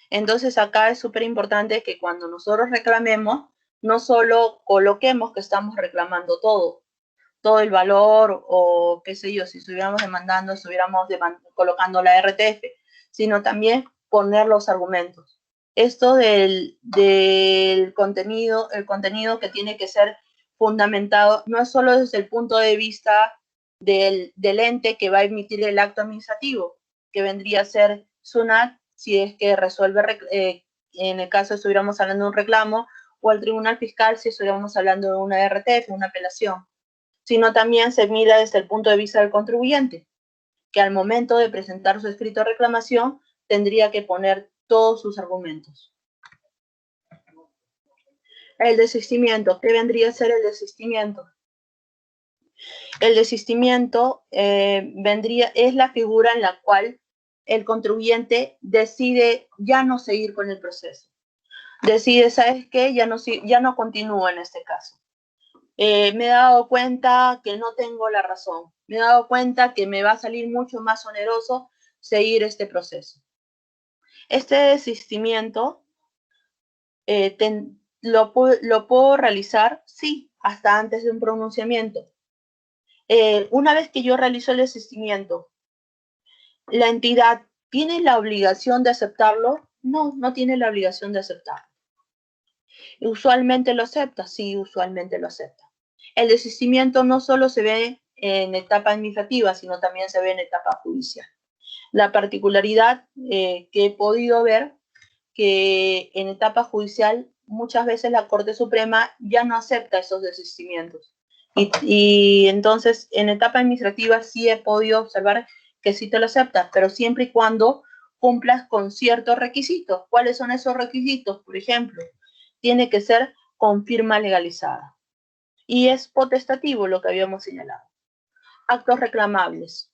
Entonces acá es súper importante que cuando nosotros reclamemos, no solo coloquemos que estamos reclamando todo el valor, o qué sé yo, si estuviéramos demandando, colocando la RTF, sino también poner los argumentos. Esto del contenido, el contenido que tiene que ser fundamentado, no es solo desde el punto de vista del ente que va a emitir el acto administrativo, que vendría a ser SUNAT, si es que resuelve, en el caso estuviéramos hablando de un reclamo, o el Tribunal Fiscal si estuviéramos hablando de una RTF, una apelación, sino también se mira desde el punto de vista del contribuyente, que al momento de presentar su escrito de reclamación tendría que poner todos sus argumentos. El desistimiento. ¿Qué vendría a ser el desistimiento? El desistimiento es la figura en la cual el contribuyente decide ya no seguir con el proceso. Decide, ¿sabes qué? Ya no continúo en este caso. Me he dado cuenta que no tengo la razón. Me he dado cuenta que me va a salir mucho más oneroso seguir este proceso. Este desistimiento lo puedo realizar, sí, hasta antes de un pronunciamiento. Una vez que yo realizo el desistimiento, ¿la entidad tiene la obligación de aceptarlo? No, no tiene la obligación de aceptarlo. ¿Usualmente lo acepta? Sí, usualmente lo acepta. El desistimiento no solo se ve en etapa administrativa, sino también se ve en etapa judicial. La particularidad que he podido ver, que en etapa judicial muchas veces la Corte Suprema ya no acepta esos desistimientos. Y entonces en etapa administrativa sí he podido observar que sí te lo acepta, pero siempre y cuando cumplas con ciertos requisitos. ¿Cuáles son esos requisitos? Por ejemplo, tiene que ser con firma legalizada. Y es potestativo lo que habíamos señalado. Actos reclamables.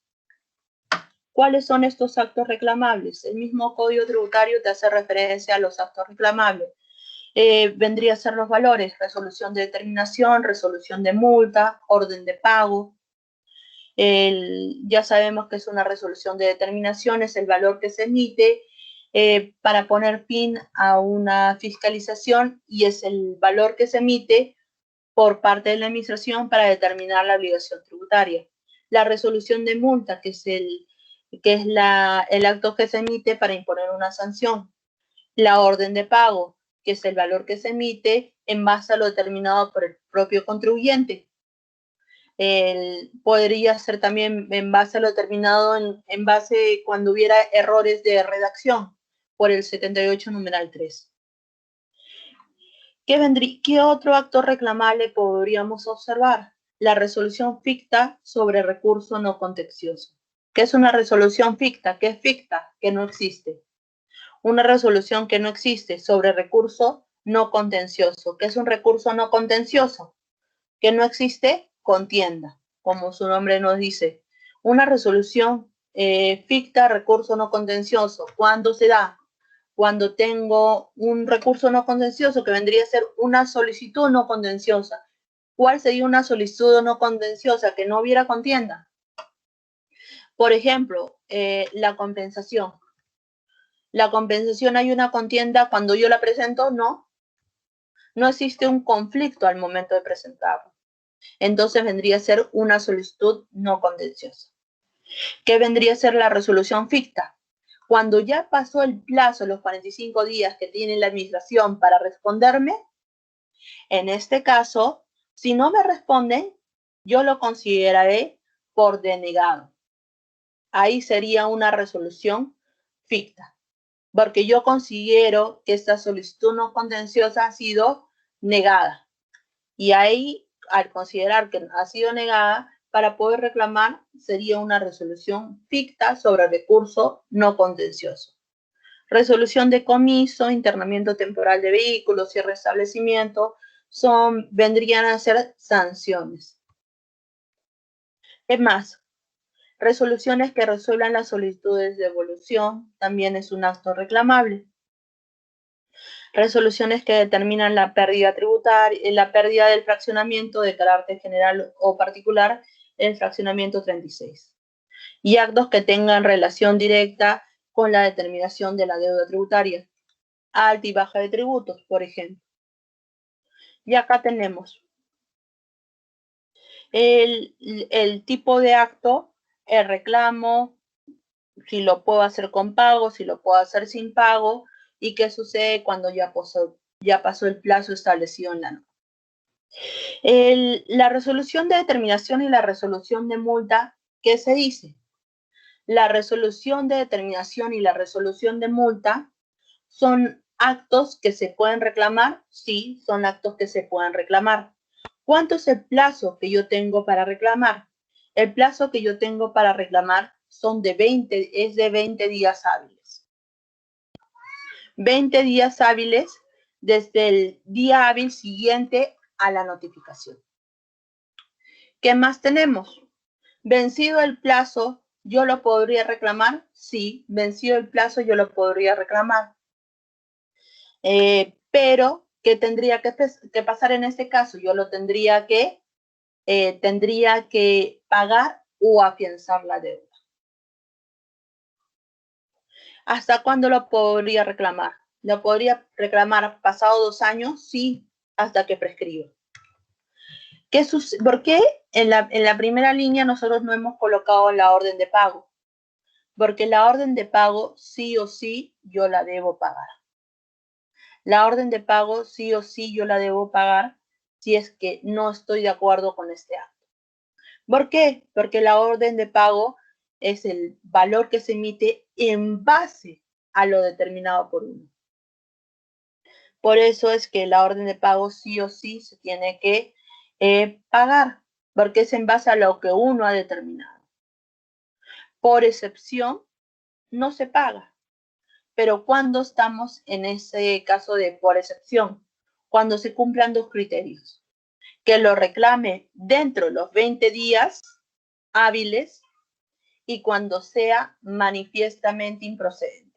¿Cuáles son estos actos reclamables? El mismo Código Tributario te hace referencia a los actos reclamables. Vendría a ser los valores: resolución de determinación, resolución de multa, orden de pago. Ya sabemos que es una resolución de determinación, es el valor que se emite para poner fin a una fiscalización, y es el valor que se emite por parte de la administración para determinar la obligación tributaria. La resolución de multa, que es el acto que se emite para imponer una sanción. La orden de pago, que es el valor que se emite en base a lo determinado por el propio contribuyente. Podría ser también en base a lo determinado en base cuando hubiera errores de redacción por el 78 numeral 3. ¿Qué otro acto reclamable podríamos observar? La resolución ficta sobre recurso no contencioso. ¿Qué es una resolución ficta? ¿Qué es ficta? Que no existe. Una resolución que no existe sobre recurso no contencioso. ¿Qué es un recurso no contencioso? Que no existe contienda, como su nombre nos dice. Una resolución ficta, recurso no contencioso. ¿Cuándo se da? Cuando tengo un recurso no contencioso, que vendría a ser una solicitud no contenciosa. ¿Cuál sería una solicitud no contenciosa? Que no hubiera contienda. Por ejemplo, la compensación. La compensación, ¿hay una contienda cuando yo la presento? No. No existe un conflicto al momento de presentarlo. Entonces vendría a ser una solicitud no contenciosa. ¿Qué vendría a ser la resolución ficta? Cuando ya pasó el plazo, los 45 días que tiene la administración para responderme, en este caso, si no me responden, yo lo consideraré por denegado. Ahí sería una resolución ficta, porque yo considero que esta solicitud no contenciosa ha sido negada. Y ahí, al considerar que ha sido negada, para poder reclamar sería una resolución ficta sobre recurso no contencioso. Resolución de comiso, internamiento temporal de vehículos y restablecimiento vendrían a ser sanciones. Es más, resoluciones que resuelvan las solicitudes de devolución también es un acto reclamable. Resoluciones que determinan la pérdida tributaria, la pérdida del fraccionamiento de carácter general o particular, el fraccionamiento 36. Y actos que tengan relación directa con la determinación de la deuda tributaria, alta y baja de tributos, por ejemplo. Y acá tenemos el tipo de acto, el reclamo, si lo puedo hacer con pago, si lo puedo hacer sin pago, y qué sucede cuando ya pasó el plazo establecido en la norma. La resolución de determinación y la resolución de multa, ¿qué se dice? La resolución de determinación y la resolución de multa son actos que se pueden reclamar, sí, son actos que se pueden reclamar. ¿Cuánto es el plazo que yo tengo para reclamar? El plazo que yo tengo para reclamar es de 20 días hábiles. 20 días hábiles desde el día hábil siguiente a la notificación. ¿Qué más tenemos? Vencido el plazo, ¿yo lo podría reclamar? Sí, vencido el plazo, yo lo podría reclamar. Pero, ¿qué tendría que pasar en este caso? Yo lo tendría que pagar o afianzar la deuda. ¿Hasta cuándo lo podría reclamar? ¿Lo podría reclamar pasado 2 años? Sí, hasta que prescriba. ¿Por qué en la primera línea nosotros no hemos colocado la orden de pago? Porque la orden de pago sí o sí yo la debo pagar. La orden de pago sí o sí yo la debo pagar si es que no estoy de acuerdo con este acto. ¿Por qué? Porque la orden de pago es el valor que se emite en base a lo determinado por uno. Por eso es que la orden de pago sí o sí se tiene que pagar, porque es en base a lo que uno ha determinado. Por excepción, no se paga. Pero ¿cuándo estamos en ese caso de por excepción? Cuando se cumplan 2 criterios. Que lo reclame dentro de los 20 días hábiles y cuando sea manifiestamente improcedente.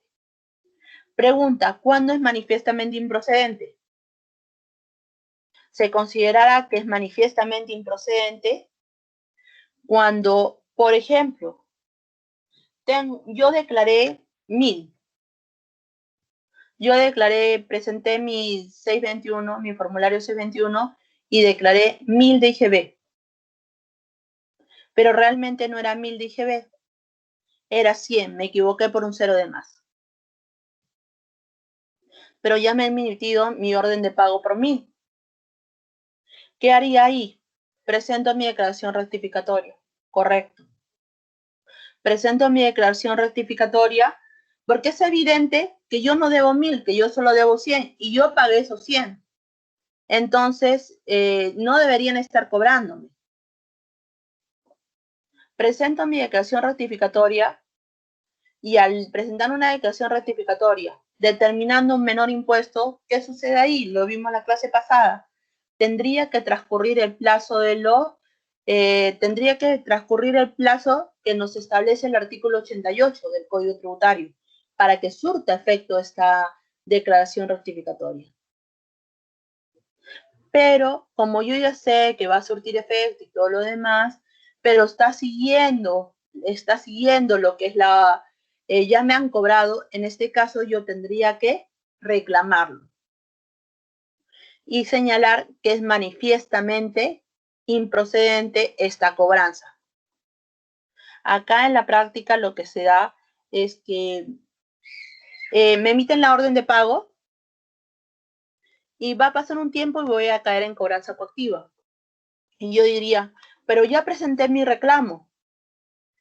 Pregunta, ¿cuándo es manifiestamente improcedente? Se considerará que es manifiestamente improcedente cuando, por ejemplo, yo declaré 1000. Yo presenté mi 621, mi formulario 621 y declaré 1000 de IGB. Pero realmente no era 1000 de IGB, era 100, me equivoqué por un 0 de más. Pero ya me he emitido mi orden de pago por 1000. ¿Qué haría ahí? Presento mi declaración rectificatoria. Correcto. Presento mi declaración rectificatoria porque es evidente que yo no debo 1000, que yo solo debo 100 y yo pagué esos 100. Entonces, no deberían estar cobrándome. Presento mi declaración rectificatoria y al presentar una declaración rectificatoria determinando un menor impuesto, ¿qué sucede ahí? Lo vimos en la clase pasada. Tendría que transcurrir el plazo que nos establece el artículo 88 del Código Tributario para que surta efecto esta declaración rectificatoria. Pero como yo ya sé que va a surtir efecto y todo lo demás, pero está siguiendo lo que es ya me han cobrado, en este caso yo tendría que reclamarlo y señalar que es manifiestamente improcedente esta cobranza. Acá en la práctica lo que se da es que me emiten la orden de pago y va a pasar un tiempo y voy a caer en cobranza coactiva. Y yo diría, pero ya presenté mi reclamo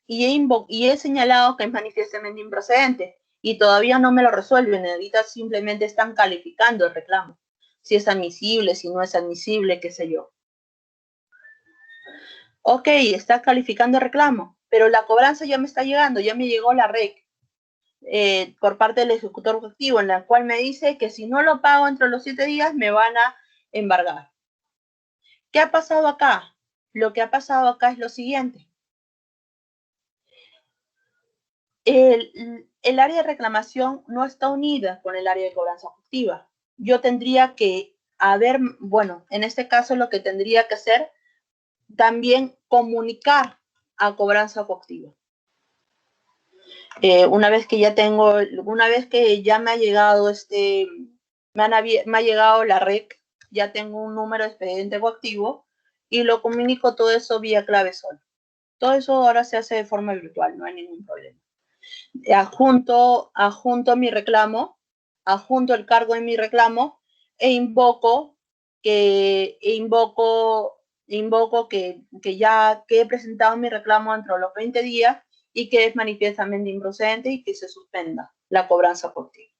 y he señalado que es manifiestamente improcedente y todavía no me lo resuelven. Ahorita simplemente están calificando el reclamo. Si es admisible, si no es admisible, qué sé yo. Ok, está calificando el reclamo, pero la cobranza ya me está llegando, ya me llegó la REC por parte del ejecutor efectivo, en la cual me dice que si no lo pago entre los 7 días me van a embargar. ¿Qué ha pasado acá? Lo que ha pasado acá es lo siguiente. El área de reclamación no está unida con el área de cobranza efectiva. yo tendría que bueno, en este caso lo que tendría que hacer, también comunicar a cobranza coactiva. Una vez que ya me ha llegado me ha llegado la REC, ya tengo un número de expediente coactivo y lo comunico todo eso vía clave SOL. Todo eso ahora se hace de forma virtual, no hay ningún problema. Adjunto mi reclamo, adjunto el cargo en mi reclamo e invoco que ya que he presentado mi reclamo dentro de los 20 días y que es manifiestamente improcedente y que se suspenda la cobranza coactiva.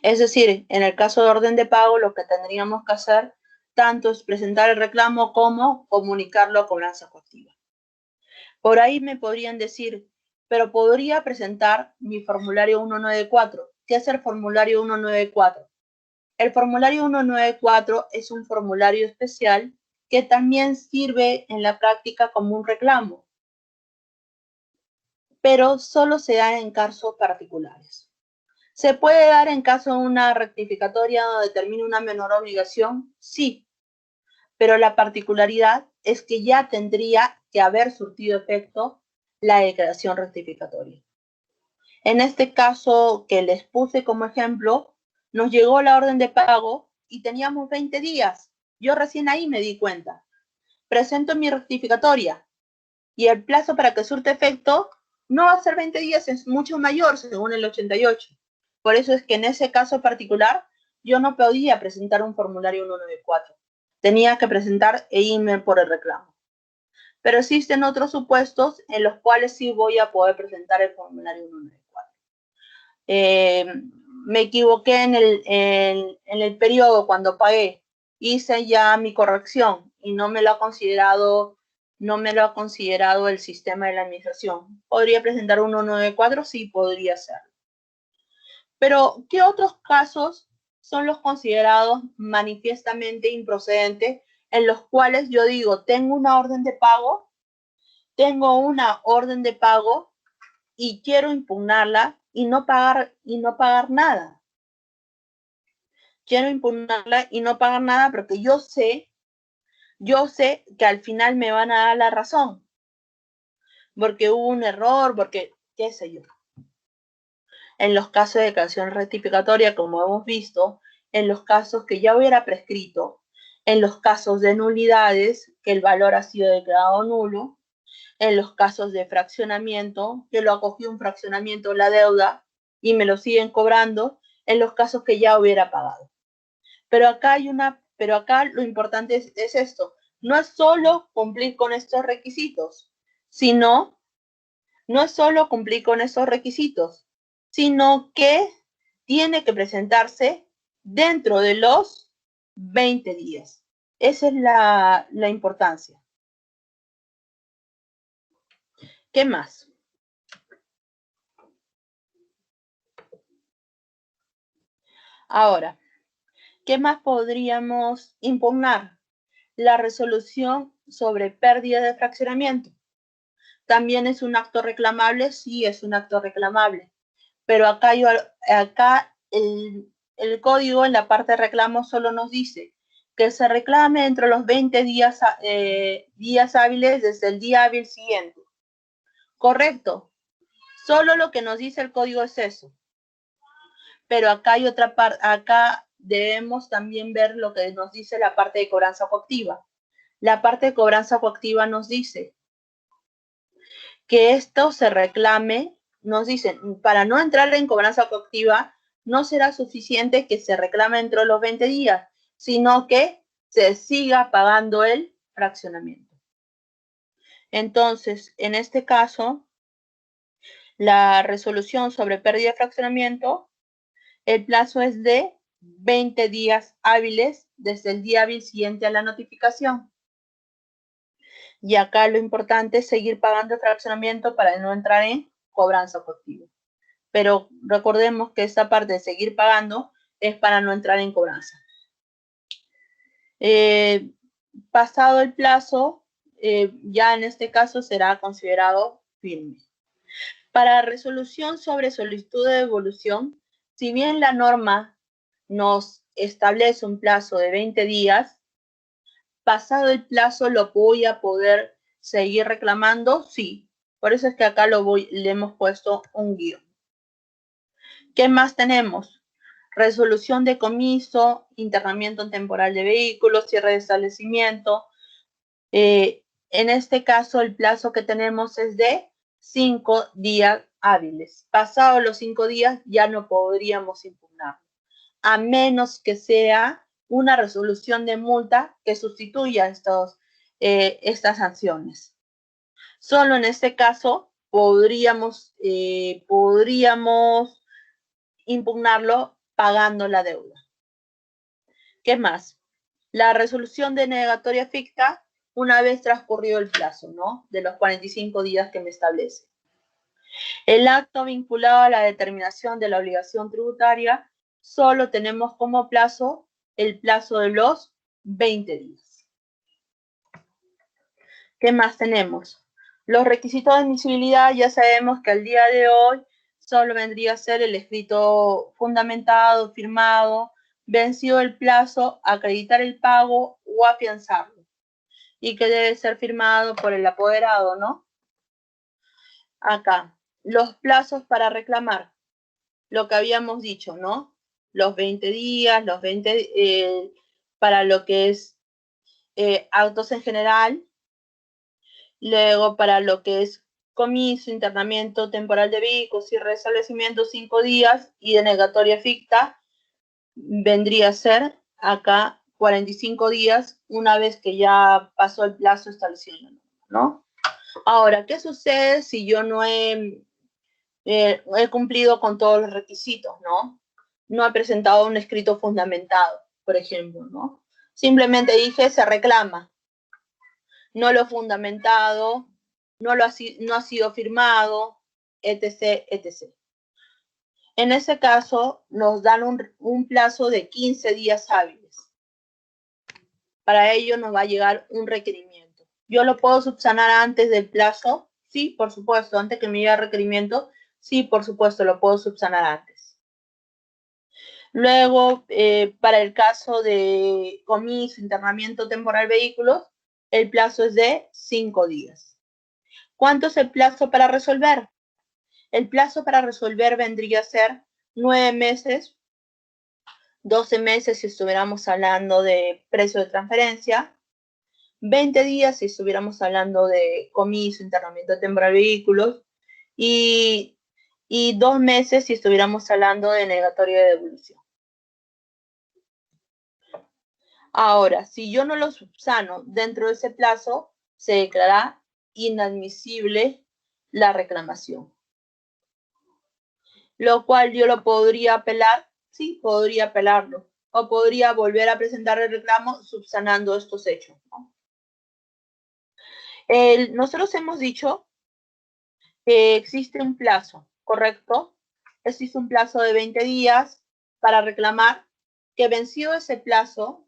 Es decir, en el caso de orden de pago, lo que tendríamos que hacer tanto es presentar el reclamo como comunicarlo a cobranza coactiva. Por ahí me podrían decir, pero podría presentar mi formulario 194. ¿Qué es el formulario 194? El formulario 194 es un formulario especial que también sirve en la práctica como un reclamo, pero solo se da en casos particulares. ¿Se puede dar en caso de una rectificatoria donde termine una menor obligación? Sí, pero la particularidad es que ya tendría que haber surtido efecto la declaración rectificatoria. En este caso que les puse como ejemplo, nos llegó la orden de pago y teníamos 20 días. Yo recién ahí me di cuenta. Presento mi rectificatoria y el plazo para que surte efecto no va a ser 20 días, es mucho mayor según el 88. Por eso es que en ese caso particular yo no podía presentar un formulario 194. Tenía que presentar e irme por el reclamo. Pero existen otros supuestos en los cuales sí voy a poder presentar el formulario 194. Me equivoqué en el periodo cuando pagué, hice ya mi corrección y no me lo ha considerado el sistema de la administración. ¿Podría presentar un 194? Sí, podría hacerlo. Pero, ¿qué otros casos son los considerados manifiestamente improcedentes en los cuales yo digo, tengo una orden de pago y quiero impugnarla y no pagar nada? Quiero impugnarla y no pagar nada porque yo sé que al final me van a dar la razón, porque hubo un error, porque qué sé yo. En los casos de declaración rectificatoria, como hemos visto, en los casos que ya hubiera prescrito, en los casos de nulidades, que el valor ha sido declarado nulo, en los casos de fraccionamiento, que lo acogió un fraccionamiento la deuda y me lo siguen cobrando, en los casos que ya hubiera pagado. Pero acá lo importante es esto. No es solo cumplir con estos requisitos, sino que tiene que presentarse dentro de los 20 días. Esa es la importancia. ¿Qué más? Ahora, ¿qué más podríamos impugnar? La resolución sobre pérdida de fraccionamiento. ¿También es un acto reclamable? Sí, es un acto reclamable. Pero acá el código en la parte de reclamo solo nos dice que se reclame entre los 20 días hábiles desde el día hábil siguiente. Correcto. Solo lo que nos dice el código es eso. Pero acá hay otra parte, acá debemos también ver lo que nos dice la parte de cobranza coactiva. La parte de cobranza coactiva nos dice que esto se reclame, nos dicen, para no entrar en cobranza coactiva, no será suficiente que se reclame dentro de los 20 días, sino que se siga pagando el fraccionamiento. Entonces, en este caso, la resolución sobre pérdida de fraccionamiento, el plazo es de 20 días hábiles desde el día hábil siguiente a la notificación. Y acá lo importante es seguir pagando el fraccionamiento para no entrar en cobranza coactiva. Pero recordemos que esta parte de seguir pagando es para no entrar en cobranza. Pasado el plazo, ya en este caso será considerado firme. Para resolución sobre solicitud de devolución, si bien la norma nos establece un plazo de 20 días, pasado el plazo lo voy a poder seguir reclamando, sí. Por eso es que acá le hemos puesto un guión. ¿Qué más tenemos? Resolución de comiso, internamiento temporal de vehículos, cierre de establecimiento. En este caso, el plazo que tenemos es de 5 días hábiles. Pasados los 5 días, ya no podríamos impugnar, a menos que sea una resolución de multa que sustituya estas sanciones. Solo en este caso podríamos impugnarlo pagando la deuda. ¿Qué más? La resolución denegatoria ficta una vez transcurrido el plazo, ¿no? De los 45 días que me establece. El acto vinculado a la determinación de la obligación tributaria, solo tenemos como plazo el plazo de los 20 días. ¿Qué más tenemos? Los requisitos de admisibilidad, ya sabemos que al día de hoy solo vendría a ser el escrito fundamentado, firmado, vencido el plazo, acreditar el pago o afianzarlo. Y que debe ser firmado por el apoderado, ¿no? Acá, los plazos para reclamar, lo que habíamos dicho, ¿no? Los 20 días, para lo que es actos en general, luego para lo que es comiso, internamiento temporal de vehículos y restablecimiento 5 días y denegatoria ficta, vendría a ser acá 45 días una vez que ya pasó el plazo establecido, ¿no? Ahora, ¿qué sucede si yo no he cumplido con todos los requisitos, ¿no? No he presentado un escrito fundamentado, por ejemplo, ¿no? Simplemente dije, se reclama. No lo he fundamentado, no ha sido firmado, etc., etc. En ese caso, nos dan un plazo de 15 días hábiles. Para ello nos va a llegar un requerimiento. ¿Yo lo puedo subsanar antes del plazo? Sí, por supuesto. Antes que me llegue el requerimiento, sí, por supuesto, lo puedo subsanar antes. Luego, para el caso de comiso, internamiento temporal vehículos, el plazo es de 5 días. ¿Cuánto es el plazo para resolver? El plazo para resolver vendría a ser 9 meses, 12 meses si estuviéramos hablando de precio de transferencia, 20 días si estuviéramos hablando de comiso, internamiento temporal de vehículos, y 2 meses si estuviéramos hablando de negatoria de devolución. Ahora, si yo no lo subsano dentro de ese plazo, se declara inadmisible la reclamación. Lo cual yo lo podría apelar, sí, podría apelarlo, o podría volver a presentar el reclamo subsanando estos hechos, ¿no? Nosotros hemos dicho que existe un plazo, ¿correcto? Existe un plazo de 20 días para reclamar, que vencido ese plazo,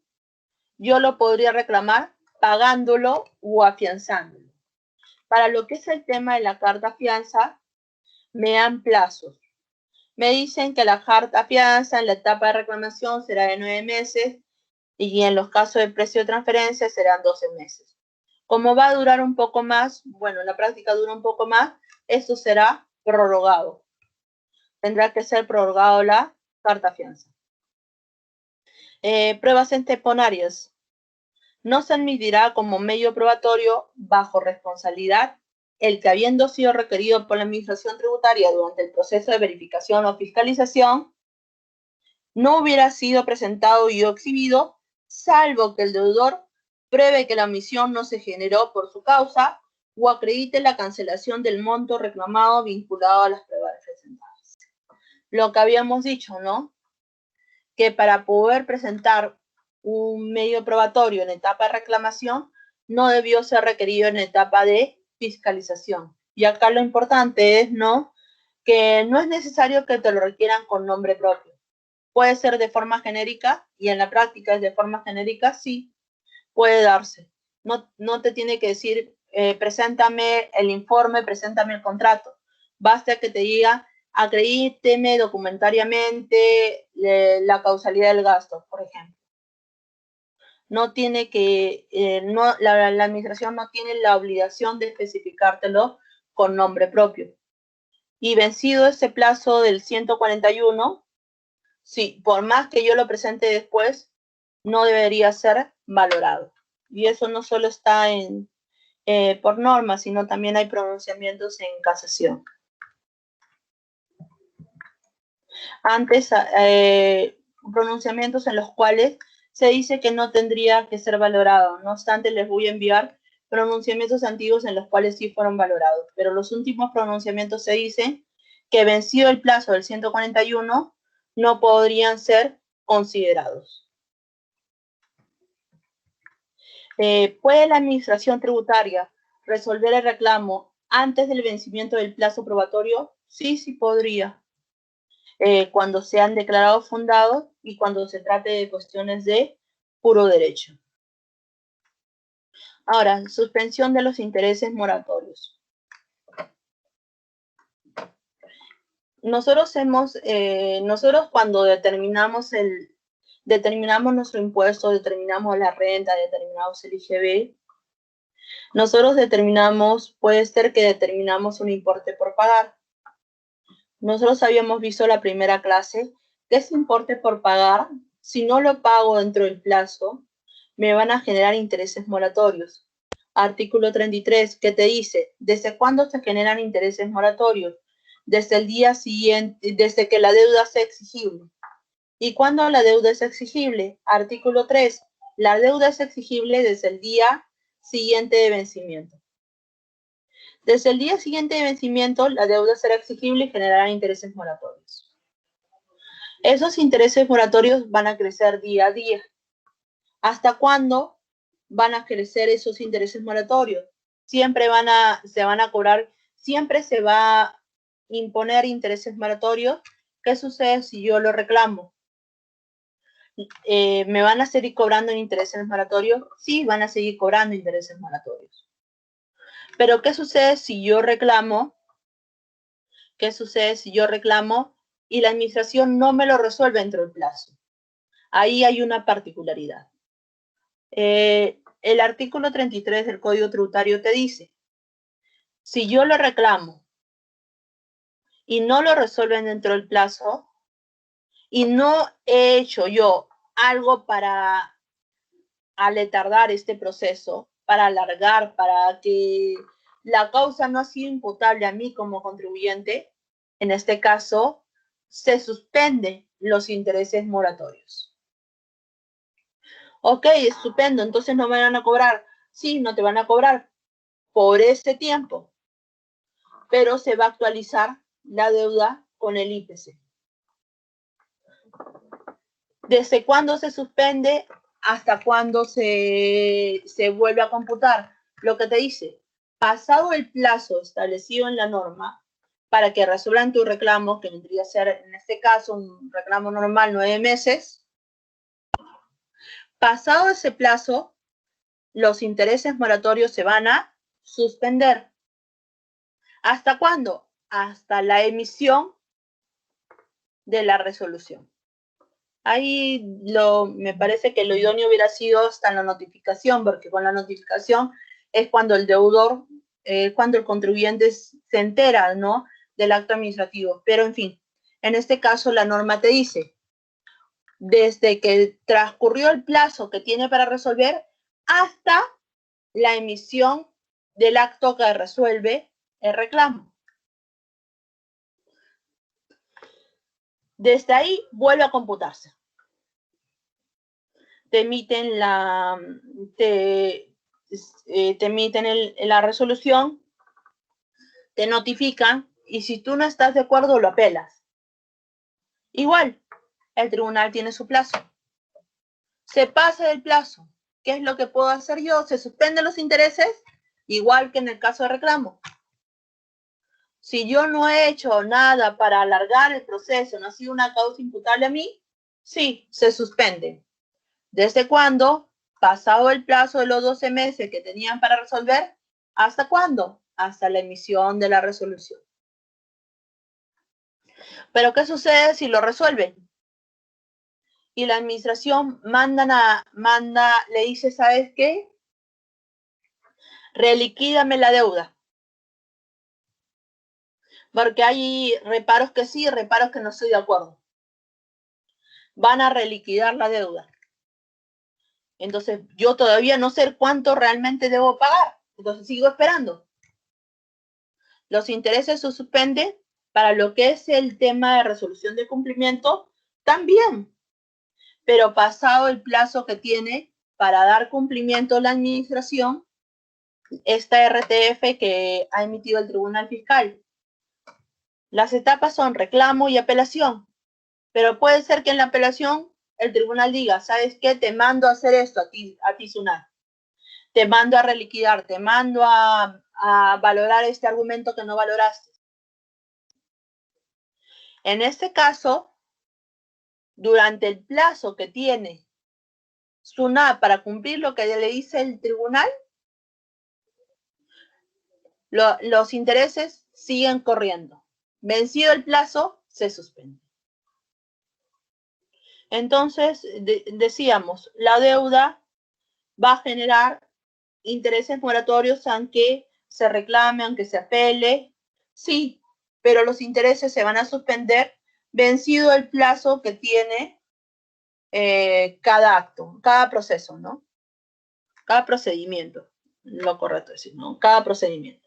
yo lo podría reclamar pagándolo o afianzándolo. Para lo que es el tema de la carta fianza, me dan plazos. Me dicen que la carta fianza en la etapa de reclamación será de 9 meses y en los casos de precio de transferencia serán 12 meses. Como va a durar un poco más, bueno, la práctica dura un poco más, esto será prorrogado. Tendrá que ser prorrogado la carta fianza. Pruebas extemporáneas. No se admitirá como medio probatorio bajo responsabilidad el que, habiendo sido requerido por la Administración Tributaria durante el proceso de verificación o fiscalización, no hubiera sido presentado y o exhibido, salvo que el deudor pruebe que la omisión no se generó por su causa o acredite la cancelación del monto reclamado vinculado a las pruebas presentadas. Lo que habíamos dicho, ¿no? Que para poder presentar un medio probatorio en etapa de reclamación, no debió ser requerido en etapa de fiscalización. Y acá lo importante es, ¿no?, que no es necesario que te lo requieran con nombre propio. Puede ser de forma genérica, y en la práctica es de forma genérica, sí, puede darse. No te tiene que decir, preséntame el informe, preséntame el contrato. Basta que te diga, acredíteme documentariamente la causalidad del gasto, por ejemplo. No tiene que, la administración no tiene la obligación de especificártelo con nombre propio. Y vencido ese plazo del 141, sí, por más que yo lo presente después, no debería ser valorado. Y eso no solo está por norma, sino también hay pronunciamientos en casación. Antes, pronunciamientos en los cuales se dice que no tendría que ser valorado. No obstante, les voy a enviar pronunciamientos antiguos en los cuales sí fueron valorados. Pero los últimos pronunciamientos se dicen que vencido el plazo del 141, no podrían ser considerados. ¿Puede la administración tributaria resolver el reclamo antes del vencimiento del plazo probatorio? Sí, sí podría. Cuando sean declarados fundados y cuando se trate de cuestiones de puro derecho. Ahora, suspensión de los intereses moratorios. Nosotros cuando determinamos nuestro impuesto, determinamos la renta, determinamos el IGB, nosotros puede ser que determinamos un importe por pagar. Nosotros habíamos visto la primera clase que ese importe por pagar, si no lo pago dentro del plazo, me van a generar intereses moratorios. Artículo 33, que te dice, ¿desde cuándo se generan intereses moratorios? Desde el día siguiente, desde que la deuda sea exigible. ¿Y cuándo la deuda es exigible? Artículo 3, la deuda es exigible desde el día siguiente de vencimiento. Desde el día siguiente de vencimiento, la deuda será exigible y generará intereses moratorios. Esos intereses moratorios van a crecer día a día. ¿Hasta cuándo van a crecer esos intereses moratorios? Siempre se van a cobrar, siempre se va a imponer intereses moratorios. ¿Qué sucede si yo lo reclamo? ¿Me van a seguir cobrando intereses moratorios? Sí, van a seguir cobrando intereses moratorios. Pero ¿qué sucede si yo reclamo? ¿Qué sucede si yo reclamo y la administración no me lo resuelve dentro del plazo? Ahí hay una particularidad. El artículo 33 del Código Tributario te dice, si yo lo reclamo y no lo resuelven dentro del plazo y no he hecho yo algo para aletardar este proceso, para alargar, para que la causa no ha sido imputable a mí como contribuyente, en este caso, se suspenden los intereses moratorios. Ok, estupendo, entonces no me van a cobrar. Sí, no te van a cobrar por ese tiempo, pero se va a actualizar la deuda con el IPC. ¿Desde cuándo se suspende? ¿Hasta cuándo se vuelve a computar? Lo que te dice, pasado el plazo establecido en la norma, para que resuelvan tu reclamo, que vendría a ser, en este caso, un reclamo normal, 9 meses, pasado ese plazo, los intereses moratorios se van a suspender. ¿Hasta cuándo? Hasta la emisión de la resolución. Ahí me parece que lo idóneo hubiera sido hasta la notificación, porque con la notificación es cuando el deudor, cuando el contribuyente se entera, ¿no?, del acto administrativo. Pero, en fin, en este caso la norma te dice, desde que transcurrió el plazo que tiene para resolver hasta la emisión del acto que resuelve el reclamo. Desde ahí vuelve a computarse. Te emiten la resolución, te notifican, y si tú no estás de acuerdo, lo apelas. Igual, el tribunal tiene su plazo. Se pasa del plazo. ¿Qué es lo que puedo hacer yo? Se suspenden los intereses, igual que en el caso de reclamo. Si yo no he hecho nada para alargar el proceso, no ha sido una causa imputable a mí, sí, se suspende. ¿Desde cuándo? Pasado el plazo de los 12 meses que tenían para resolver, ¿hasta cuándo? Hasta la emisión de la resolución. Pero ¿qué sucede si lo resuelven? Y la administración le dice, ¿sabes qué? Reliquídame la deuda. Porque hay reparos que sí, reparos que no estoy de acuerdo. Van a reliquidar la deuda. Entonces, yo todavía no sé cuánto realmente debo pagar. Entonces, sigo esperando. Los intereses se suspenden para lo que es el tema de resolución de cumplimiento también. Pero pasado el plazo que tiene para dar cumplimiento a la administración, esta RTF que ha emitido el Tribunal Fiscal. Las etapas son reclamo y apelación, pero puede ser que en la apelación el tribunal diga, ¿sabes qué? Te mando a hacer esto a ti SUNAT. Te mando a reliquidar, te mando a valorar este argumento que no valoraste. En este caso, durante el plazo que tiene SUNAT para cumplir lo que le dice el tribunal, los intereses siguen corriendo. Vencido el plazo, se suspende. Entonces, decíamos, la deuda va a generar intereses moratorios aunque se reclame, aunque se apele, sí, pero los intereses se van a suspender vencido el plazo que tiene cada acto, cada proceso, ¿no? Cada procedimiento, lo correcto es decir, ¿no? Cada procedimiento.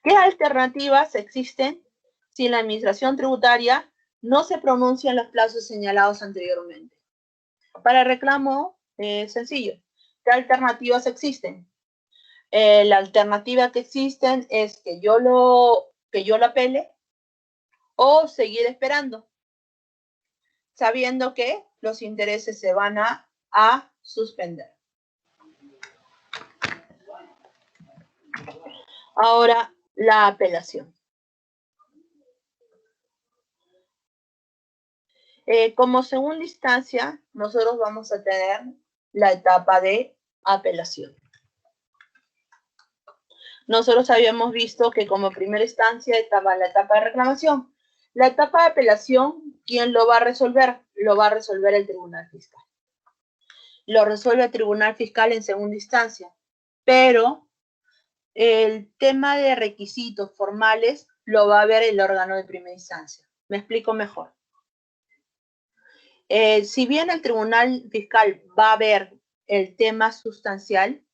¿Qué alternativas existen si la administración tributaria no se pronuncia en los plazos señalados anteriormente? Para el reclamo, sencillo. ¿Qué alternativas existen? La alternativa que existen es que yo lo apele o seguir esperando, sabiendo que los intereses se van a suspender. Ahora, la apelación. Como segunda instancia, nosotros vamos a tener la etapa de apelación. Nosotros habíamos visto que como primera instancia estaba la etapa de reclamación. La etapa de apelación, ¿quién lo va a resolver? Lo va a resolver el Tribunal Fiscal. Lo resuelve el Tribunal Fiscal en segunda instancia, pero el tema de requisitos formales lo va a ver el órgano de primera instancia. Me explico mejor. Si bien el Tribunal Fiscal va a ver el tema sustancial,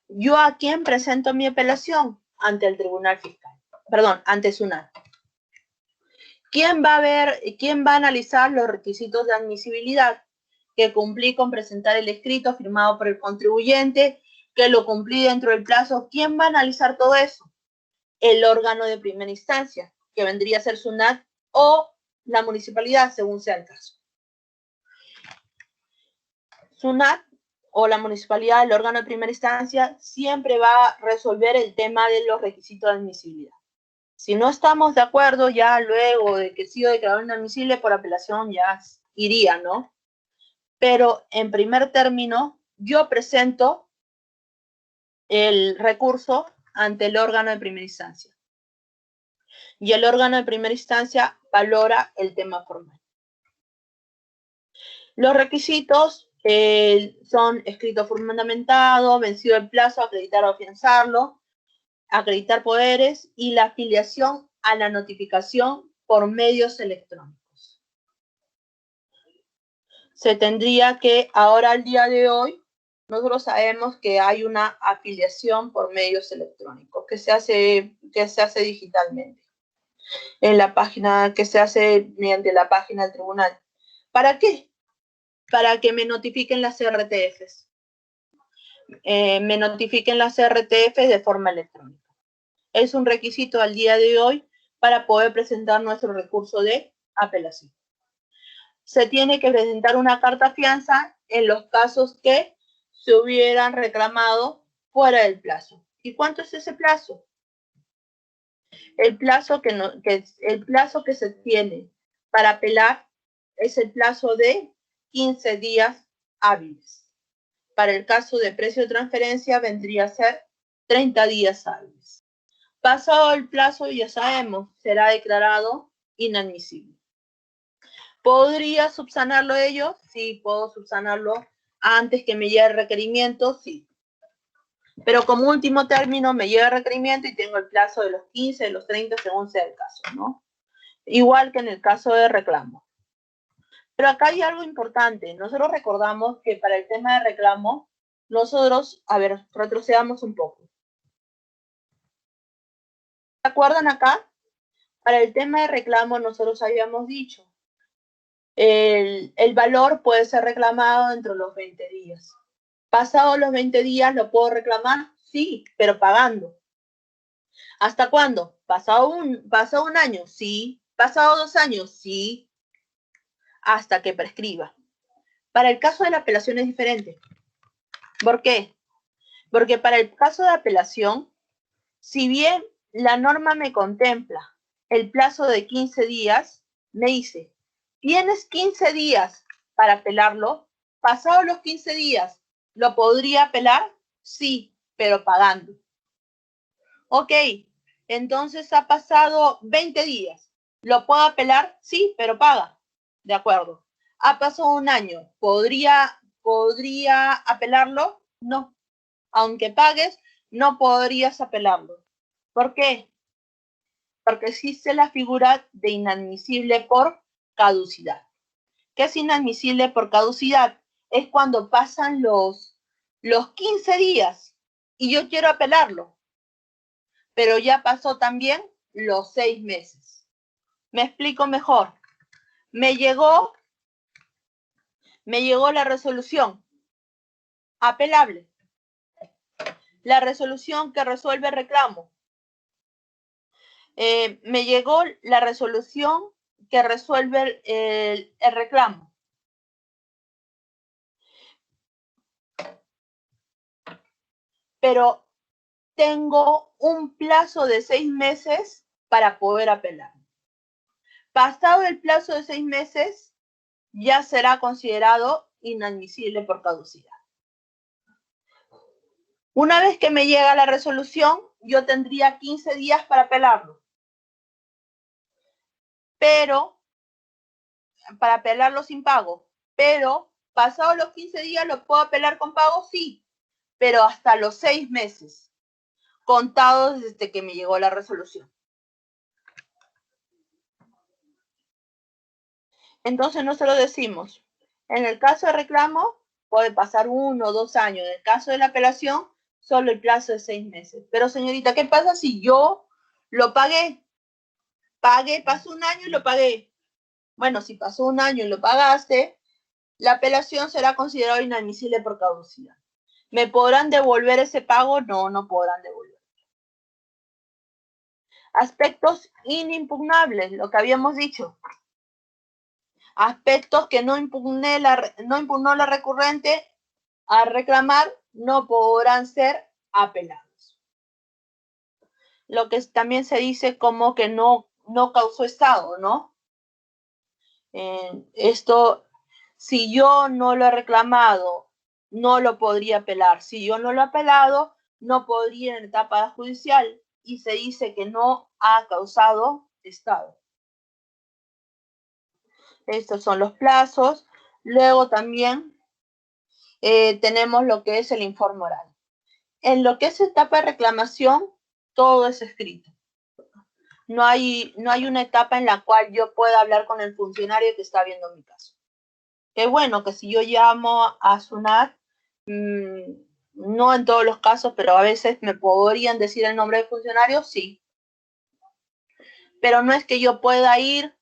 ¿yo a quién presento mi apelación? Ante el Tribunal Fiscal. Perdón, ante SUNAT. ¿Quién va a analizar los requisitos de admisibilidad? Que cumplí con presentar el escrito firmado por el contribuyente, que lo cumplí dentro del plazo. ¿Quién va a analizar todo eso? El órgano de primera instancia, que vendría a ser SUNAT o la municipalidad, según sea el caso. SUNAT o la municipalidad, el órgano de primera instancia, siempre va a resolver el tema de los requisitos de admisibilidad. Si no estamos de acuerdo, ya luego de que sido declarado inadmisible por apelación, ya iría, ¿no? Pero en primer término, yo presento el recurso ante el órgano de primera instancia. Y el órgano de primera instancia valora el tema formal. Los requisitos son escrito fundamentado, vencido el plazo, acreditar o afianzarlo, acreditar poderes y la afiliación a la notificación por medios electrónicos. Se tendría que, ahora al día de hoy, nosotros sabemos que hay una afiliación por medios electrónicos que se hace digitalmente en la página, que se hace mediante la página del tribunal. ¿Para qué? Para que me notifiquen las RTFs. Me notifiquen las RTFs de forma electrónica. Es un requisito al día de hoy para poder presentar nuestro recurso de apelación. Se tiene que presentar una carta fianza en los casos que se hubieran reclamado fuera del plazo. ¿Y cuánto es ese plazo? El plazo que se tiene para apelar es el plazo de 15 días hábiles. Para el caso de precio de transferencia vendría a ser 30 días hábiles. Pasado el plazo, ya sabemos, será declarado inadmisible. ¿Podría subsanarlo ello? Sí, puedo subsanarlo antes que me llegue el requerimiento, sí. Pero como último término me llega el requerimiento y tengo el plazo de los 15, de los 30, según sea el caso, ¿no? Igual que en el caso de reclamo. Pero acá hay algo importante. Nosotros recordamos que para el tema de reclamo, nosotros, a ver, retrocedamos un poco. ¿Se acuerdan acá? Para el tema de reclamo, nosotros habíamos dicho, el valor puede ser reclamado dentro de los 20 días. Pasados los 20 días, ¿lo puedo reclamar? Sí, pero pagando. ¿Hasta cuándo? ¿Pasado un año? Sí. ¿Pasado 2 años? Sí. Hasta que prescriba. Para el caso de la apelación es diferente. ¿Por qué? Porque para el caso de apelación, si bien la norma me contempla el plazo de 15 días, me dice, tienes 15 días para apelarlo. Pasados los 15 días, ¿lo podría apelar? Sí, pero pagando. Ok, entonces ha pasado 20 días. ¿Lo puedo apelar? Sí, pero paga. De acuerdo. Ha pasado un año. ¿Podría apelarlo? No. Aunque pagues, no podrías apelarlo. ¿Por qué? Porque existe la figura de inadmisible por caducidad. ¿Qué es inadmisible por caducidad? Es cuando pasan los 15 días y yo quiero apelarlo, pero ya pasó también los 6 meses. Me explico mejor. Me llegó la resolución apelable, la resolución que resuelve el reclamo. Me llegó la resolución que resuelve el reclamo. Pero tengo un plazo de 6 meses para poder apelar. Pasado el plazo de 6 meses, ya será considerado inadmisible por caducidad. Una vez que me llega la resolución, yo tendría 15 días para apelarlo. Pero, para apelarlo sin pago. Pero, pasados los 15 días, ¿lo puedo apelar con pago? Sí, pero hasta los 6 meses, contados desde que me llegó la resolución. Entonces nosotros decimos, en el caso de reclamo, puede pasar 1 o 2 años. En el caso de la apelación, solo el plazo de 6 meses. Pero señorita, ¿qué pasa si yo lo pagué? Pasó un año y lo pagué. Bueno, si pasó un año y lo pagaste, la apelación será considerada inadmisible por caducidad. ¿Me podrán devolver ese pago? No, no podrán devolver. Aspectos inimpugnables, lo que habíamos dicho. Aspectos que no impugnó la recurrente a reclamar no podrán ser apelados. Lo que también se dice como que no causó estado, ¿no? Esto, si yo no lo he reclamado, no lo podría apelar. Si yo no lo he apelado, no podría en etapa judicial y se dice que no ha causado estado. Estos son los plazos. Luego también tenemos lo que es el informe oral. En lo que es etapa de reclamación, todo es escrito. No hay una etapa en la cual yo pueda hablar con el funcionario que está viendo mi caso. Qué bueno que si yo llamo a SUNAT, no en todos los casos, pero a veces me podrían decir el nombre del funcionario, sí. Pero no es que yo pueda ir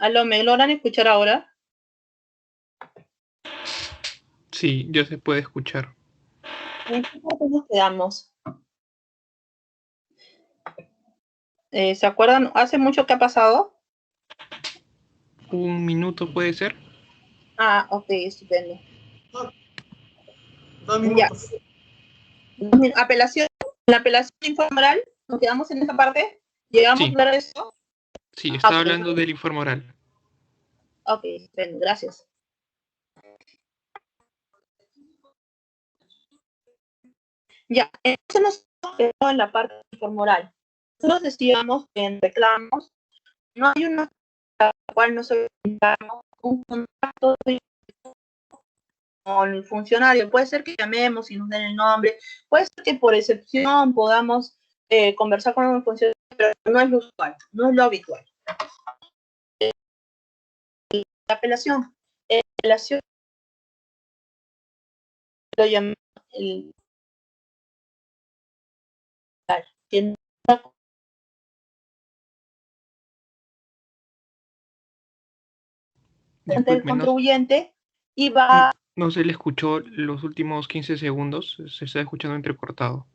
Aló, ¿me logran escuchar ahora? Sí, ya se puede escuchar. ¿En qué parte nos quedamos? ¿Se acuerdan? ¿Hace mucho que ha pasado? ¿Un minuto puede ser? Ah, ok, estupendo. 2 minutos. Ya. Apelación, la apelación informal, ¿nos quedamos en esa parte? ¿Llegamos Sí. a ver eso? Sí, estaba hablando del informe oral. Ok, estupendo, gracias. Ya, entonces nos quedamos en la parte informal. Nosotros decíamos que en reclamos no hay una la cual no solicitamos un contacto con el funcionario. Puede ser que llamemos y nos den el nombre, puede ser que por excepción podamos conversar con un funcionario, pero no es lo usual, no es lo habitual. La apelación lo llamamos el que ante el contribuyente y va... No se le escuchó los últimos 15 segundos, se está escuchando entrecortado.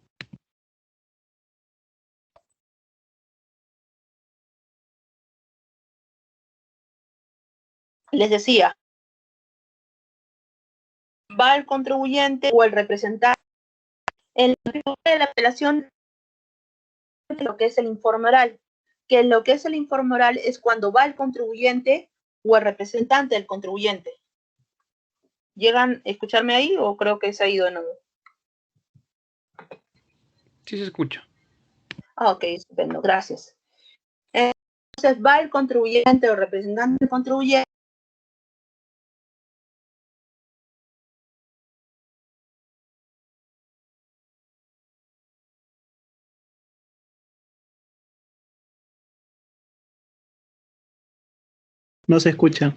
Les decía, va el contribuyente o el representante. En la figura de la apelación, lo que es el informe oral, que lo que es el informe oral es cuando va el contribuyente o el representante del contribuyente. ¿Llegan a escucharme ahí o creo que se ha ido de nuevo? Sí se escucha. Ah, ok, estupendo, gracias. Entonces va el contribuyente o el representante del contribuyente. No se escucha.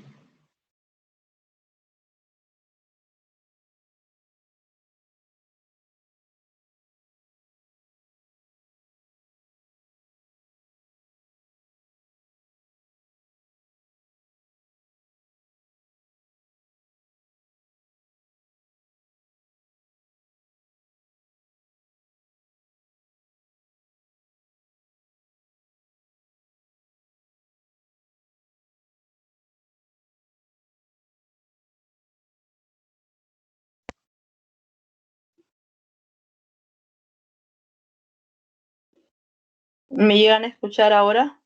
¿Me llegan a escuchar ahora?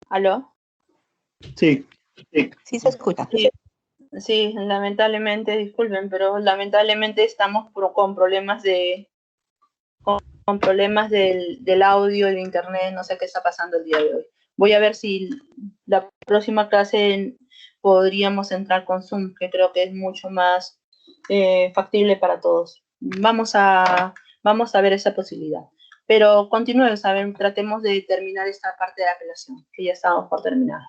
¿Aló? Sí. Sí se escucha. Sí, lamentablemente, disculpen, pero lamentablemente estamos con problemas con problemas del audio, el internet, no sé qué está pasando el día de hoy. Voy a ver si la próxima clase podríamos entrar con Zoom, que creo que es mucho más factible para todos. Vamos a ver esa posibilidad. Pero continúen, ¿saben? Tratemos de terminar esta parte de la apelación, que ya estamos por terminar.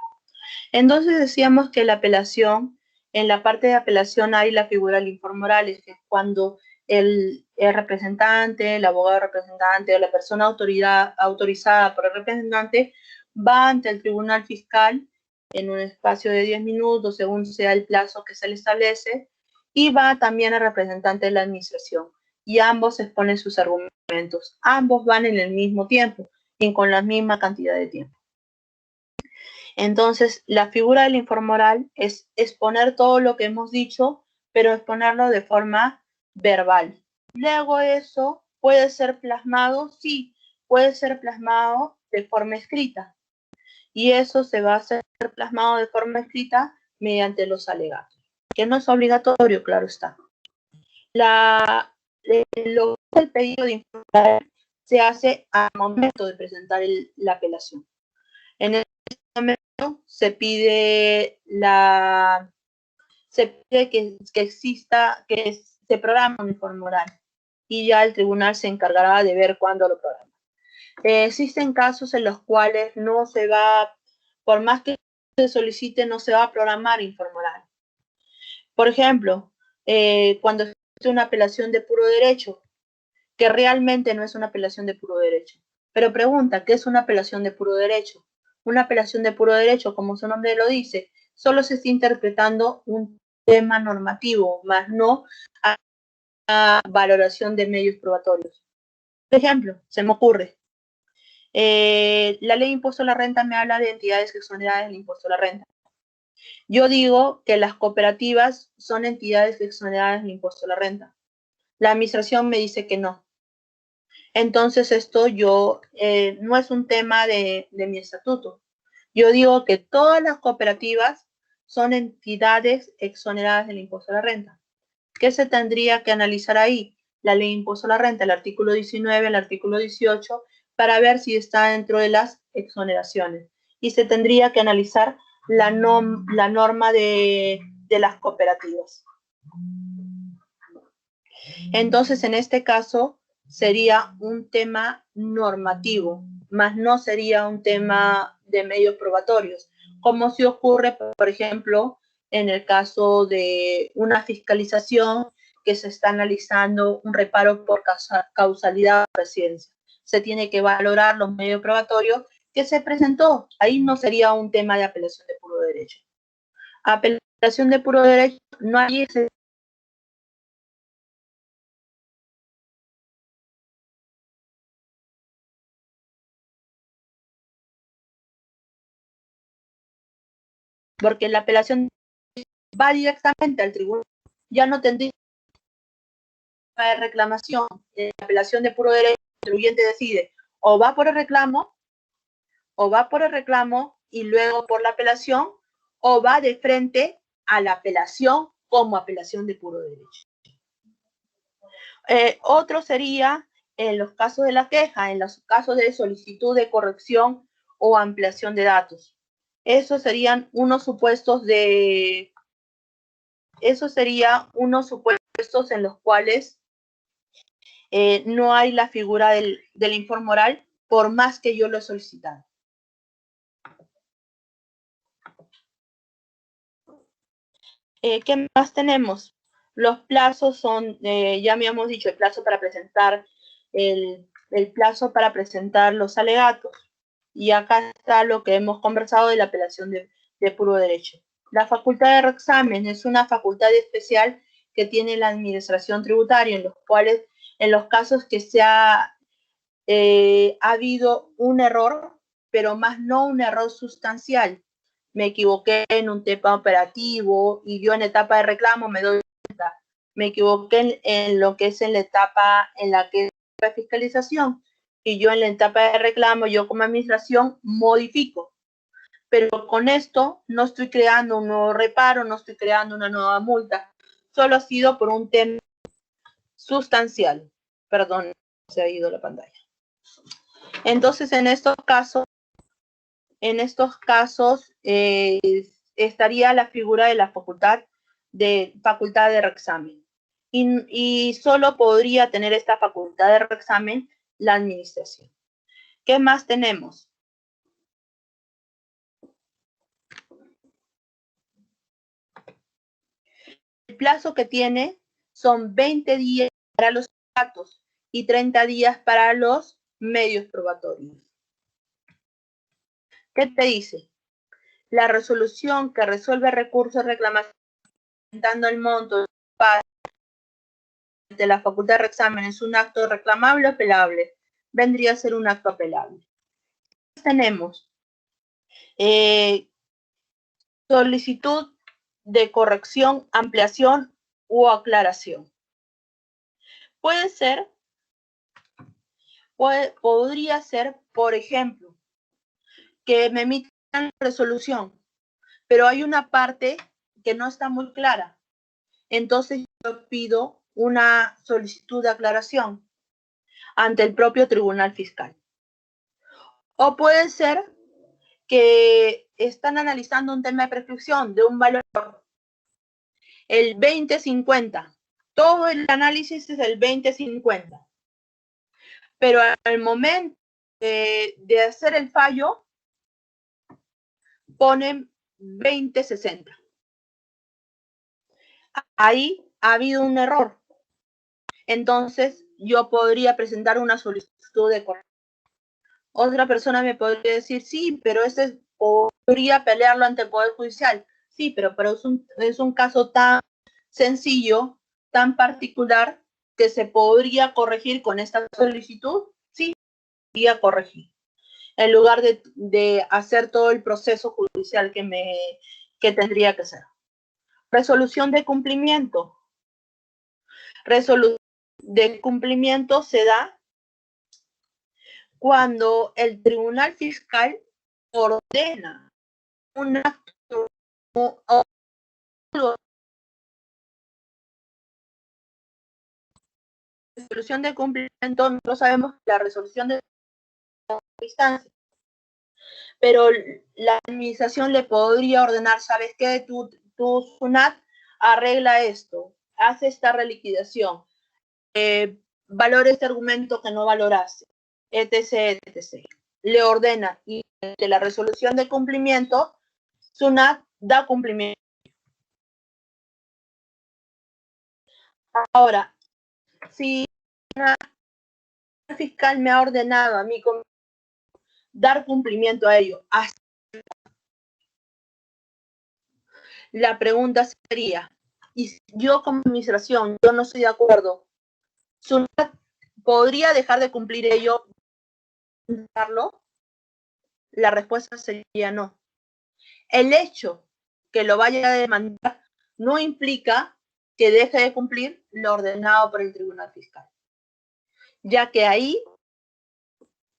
Entonces decíamos que la apelación, en la parte de apelación hay la figura del informe oral, es que cuando el representante, el abogado representante o la persona autorizada por el representante va ante el tribunal fiscal en un espacio de 10 minutos, según sea el plazo que se le establece, y va también el representante de la administración. Y ambos exponen sus argumentos. Ambos van en el mismo tiempo y con la misma cantidad de tiempo. Entonces, la figura del informe oral es exponer todo lo que hemos dicho, pero exponerlo de forma verbal. Luego eso puede ser plasmado, sí, puede ser plasmado de forma escrita. Y eso se va a hacer plasmado de forma escrita mediante los alegatos, que no es obligatorio, claro está. El pedido de informe oral se hace al momento de presentar la apelación. En el momento se pide que exista, que se programa un informe oral y ya el tribunal se encargará de ver cuándo lo programa. Existen casos en los cuales no se va, por más que se solicite, no se va a programar informe oral. Por ejemplo, cuando existe una apelación de puro derecho, que realmente no es una apelación de puro derecho. Pero pregunta, ¿qué es una apelación de puro derecho? una apelación de puro derecho, como su nombre lo dice, solo se está interpretando un tema normativo, más no a valoración de medios probatorios. Por ejemplo, se me ocurre, la ley de impuesto a la renta me habla de entidades exoneradas del impuesto a la renta. Yo digo que las cooperativas son entidades exoneradas del impuesto a la renta. La administración me dice que no. Entonces esto no es un tema de mi estatuto. Yo digo que todas las cooperativas son entidades exoneradas del impuesto a la renta. ¿Qué se tendría que analizar ahí? La ley de impuesto a la renta, el artículo 19, el artículo 18, para ver si está dentro de las exoneraciones. Y se tendría que analizar la norma de las cooperativas. Entonces, en este caso, sería un tema normativo, más no sería un tema de medios probatorios, como si ocurre, por ejemplo, en el caso de una fiscalización que se está analizando un reparo por causalidad o residencia. Se tiene que valorar los medios probatorios que se presentó. Ahí no sería un tema de apelación de puro derecho. Apelación de puro derecho, no hay ese porque la apelación va directamente al tribunal, ya no tendría de reclamación, la apelación de puro derecho, el contribuyente decide o va por el reclamo y luego por la apelación, o va de frente a la apelación como apelación de puro derecho. Otro sería en los casos de la queja, en los casos de solicitud de corrección o ampliación de datos. Esos serían unos supuestos en los cuales no hay la figura del informoral, por más que yo lo he solicitado. ¿Qué más tenemos? Los plazos son, ya habíamos dicho, el plazo para presentar los alegatos. Y acá está lo que hemos conversado de la apelación de puro derecho. La facultad de reexamen es una facultad especial que tiene la administración tributaria, en los casos que ha habido un error, pero más no un error sustancial. Me equivoqué en un tema operativo y yo en etapa de reclamo me doy cuenta. Me equivoqué en lo que es en la etapa en la que es la fiscalización y yo en la etapa de reclamo, yo como administración modifico. Pero con esto no estoy creando un nuevo reparo, no estoy creando una nueva multa. Solo ha sido por un tema sustancial. Perdón, se ha ido la pantalla. Entonces, en estos casos estaría la figura de la facultad de reexamen. Y solo podría tener esta facultad de reexamen la administración. ¿Qué más tenemos? El plazo que tiene son 20 días para los datos y 30 días para los medios probatorios. ¿Qué te dice? La resolución que resuelve recursos de reclamación aumentando el monto de la facultad de reexamen es un acto reclamable o apelable. Vendría a ser un acto apelable. Tenemos solicitud de corrección, ampliación o aclaración. Podría ser, por ejemplo, que me emitan resolución, pero hay una parte que no está muy clara. Entonces yo pido una solicitud de aclaración ante el propio tribunal fiscal. O puede ser que están analizando un tema de prescripción de un valor, el 2050. Todo el análisis es el 2050. Pero al momento de hacer el fallo, ponen 2060. Ahí ha habido un error. Entonces, yo podría presentar una solicitud de corrección. Otra persona me podría decir, sí, pero este podría pelearlo ante el Poder Judicial. Sí, pero es un caso tan sencillo, tan particular, que se podría corregir con esta solicitud. Sí, podría corregir. En lugar de hacer todo el proceso judicial que tendría que ser. Resolución de cumplimiento. Resolución de cumplimiento se da cuando el Tribunal Fiscal ordena un acto o resolución de cumplimiento. No sabemos la resolución de instancia, pero la administración le podría ordenar, ¿sabes qué? Tu SUNAT arregla esto, hace esta reliquidación, valora este argumento que no valoraste, etc., etc. Le ordena, y de la resolución de cumplimiento, SUNAT da cumplimiento. Ahora, si una fiscal me ha ordenado a mí dar cumplimiento a ello, la pregunta sería, y yo como administración, yo no estoy de acuerdo, ¿SUNAT podría dejar de cumplir ello? La respuesta sería no. El hecho que lo vaya a demandar no implica que deje de cumplir lo ordenado por el Tribunal Fiscal, ya que ahí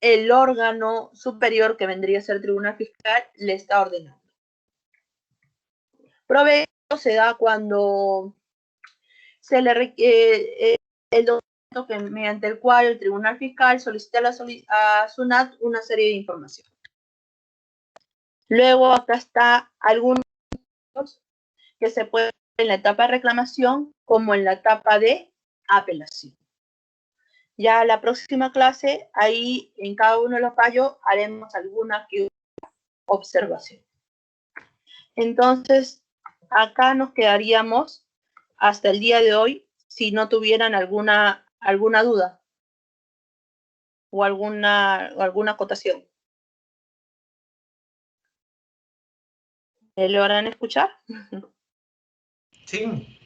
el órgano superior, que vendría a ser el Tribunal Fiscal, le está ordenando. Provecho se da cuando se le requiere el documento mediante el cual el Tribunal Fiscal solicita a SUNAT una serie de información. Luego acá está algunos que se pueden en la etapa de reclamación como en la etapa de apelación. Ya la próxima clase, ahí en cada uno de los fallos haremos alguna observación. Entonces, acá nos quedaríamos hasta el día de hoy si no tuvieran alguna duda o alguna acotación. ¿Le logran escuchar? Sí.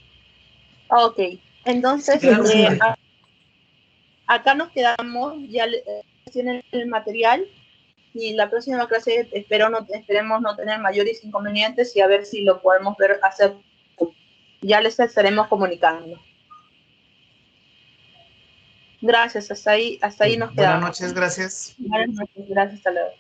Ok, entonces Claro, acá nos quedamos, ya tienen el material y la próxima clase esperemos no tener mayores inconvenientes y a ver si lo podemos hacer. Ya les estaremos comunicando. Gracias, hasta ahí nos quedamos. Buenas noches, gracias. Buenas noches, gracias, hasta luego.